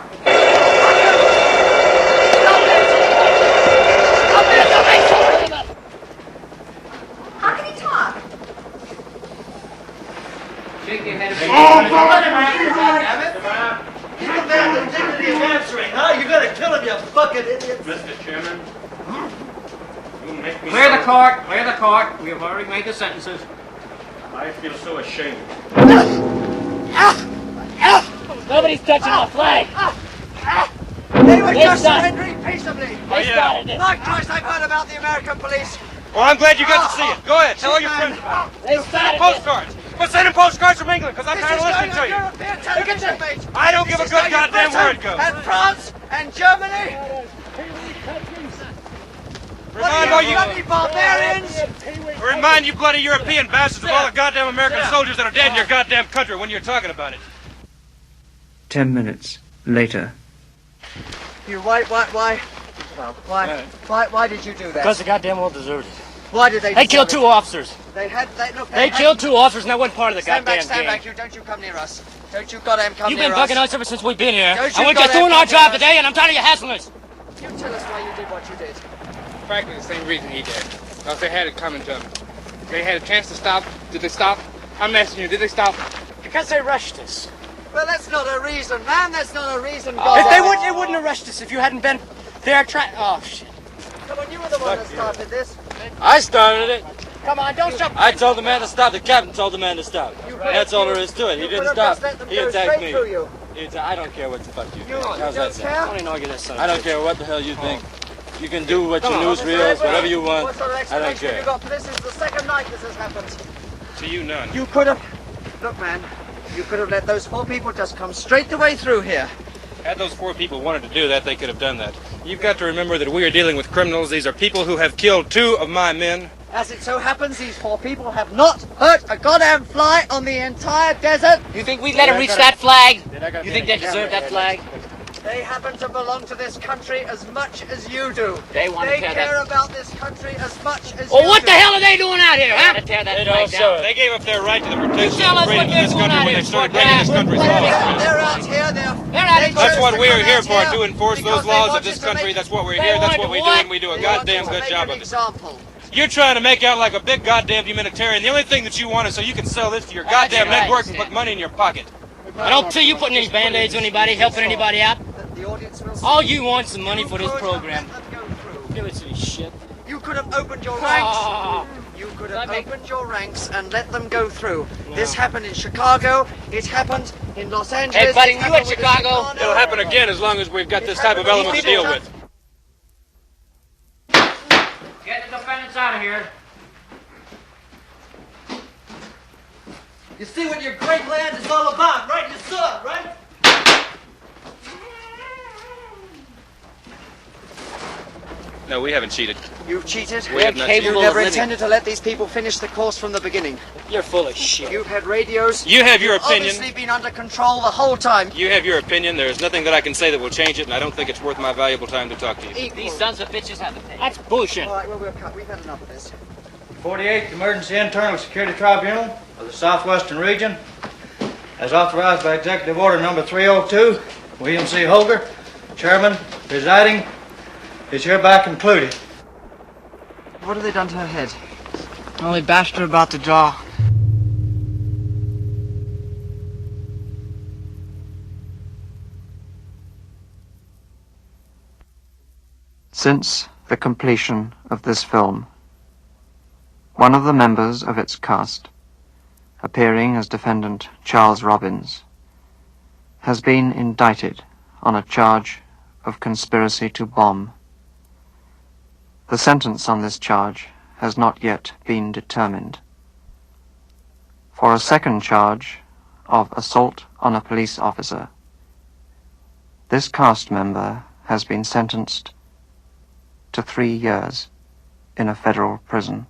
How can he talk? Shake your head. He's the man with dignity of answering, huh? You're gonna kill him, you fucking idiot. Mr. Chairman, you make me Clear the court. Clear the court. We have already made the sentences. I feel so ashamed. Nobody's touching my flag. Anyone It's goes to done. Henry peaceably. They started it. Mark Joyce, I've heard about the American police. Well, I'm glad you got to see it. Go ahead, tell all your friends about it. They Send started it. postcards. But send them postcards from England, because I'm This tired is of listening to going you. on European television, mate. I don't give a This is good going goddamn Britain word goes. And France and Germany. What are you bloody barbarians? Remind you bloody European bastards of all the goddamn American soldiers that are dead in your goddamn country when you're talking about it. 10 minutes later. You why did you do that? Because the goddamn world deserved it. Why did they? They killed deserve two it? officers. They They killed two officers, and that wasn't part of the Stand goddamn back, stand game. back! You don't you come near us! Don't you goddamn come You've near been us! bugging us ever since we've been here, Don't and you we're just goddamn doing our come near job us. today, and I'm tired of you hassling us. You tell us why you did what you did. Frankly, the same reason he did. Because they had it coming to them. They had a chance to stop. Did they stop? I'm asking you, did they stop? Because they rushed us. Well, that's not a reason, man. That's not a reason. If they wouldn't have rushed us if you hadn't been there trying. Oh shit! Come on, you were the one that started this. I started it. Come on, don't jump. I told the man to stop. The captain told the man to stop. That's all there is to it. He didn't stop. He attacked me. I don't care what the fuck you think. How's that sound? I don't care what the hell you think. You can do what your newsreels, whatever you want. What sort of I don't explanation care. you got for this? Is the second night this has happened. To you, none. You could have. Look, man. You could have let those 4 people just come straight the way through here. Had those 4 people wanted to do that, they could have done that. You've got to remember that we are dealing with criminals. These are people who have killed 2 of my men. As it so happens, these 4 people have not hurt a goddamn fly on the entire desert. You think we'd let them reach that flag? You think they deserve that flag? They happen to belong to this country as much as you do. They want to tear care that. about this country as much as Well, you what do. the hell are they doing out here, huh? Tear that flag down. They gave up their right to the protection tell and us what freedom of they're this doing country out when here. they started breaking this country's laws. They're out here. That's what we are here for, to enforce those laws of this country. That's what we're here. That's what we do, and we do a goddamn good job of it. You're trying to make out like a big goddamn humanitarian. The only thing that you want is so you can sell this to your goddamn network and put money in your pocket. I don't see you putting any band-aids on anybody, helping anybody out. All you want is some money for this program. Give it to me, shit. You could have opened your ranks. You could have opened your ranks and let them go through. This happened in Chicago. It happened in Los Angeles. Hey, buddy, you in Chicago? It'll happen again as long as we've got this type of element to deal with. Get the defendants out of here. You see what your great land is all about, right? You saw it, right? No, we haven't cheated. You've cheated. We have not cheated. You never intended to let these people finish the course from the beginning. You're full of shit. You've had radios. You have your You've opinion. obviously been under control the whole time. You have your opinion. There's nothing that I can say that will change it, and I don't think it's worth my valuable time to talk to you. These sons of bitches have the pay. That's bullshit. All right, well, we'll cut. We've had enough of this. 48th Emergency Internal Security Tribunal of the Southwestern Region, as authorized by Executive Order Number 302, William C. Holger, Chairman, presiding, is hereby concluded. What have they done to her head? Only bashed her about the jaw. Since the completion of this film, one of the members of its cast, appearing as defendant Charles Robbins, has been indicted on a charge of conspiracy to bomb. The sentence on this charge has not yet been determined. For a second charge of assault on a police officer, this cast member has been sentenced to 3 years in a federal prison.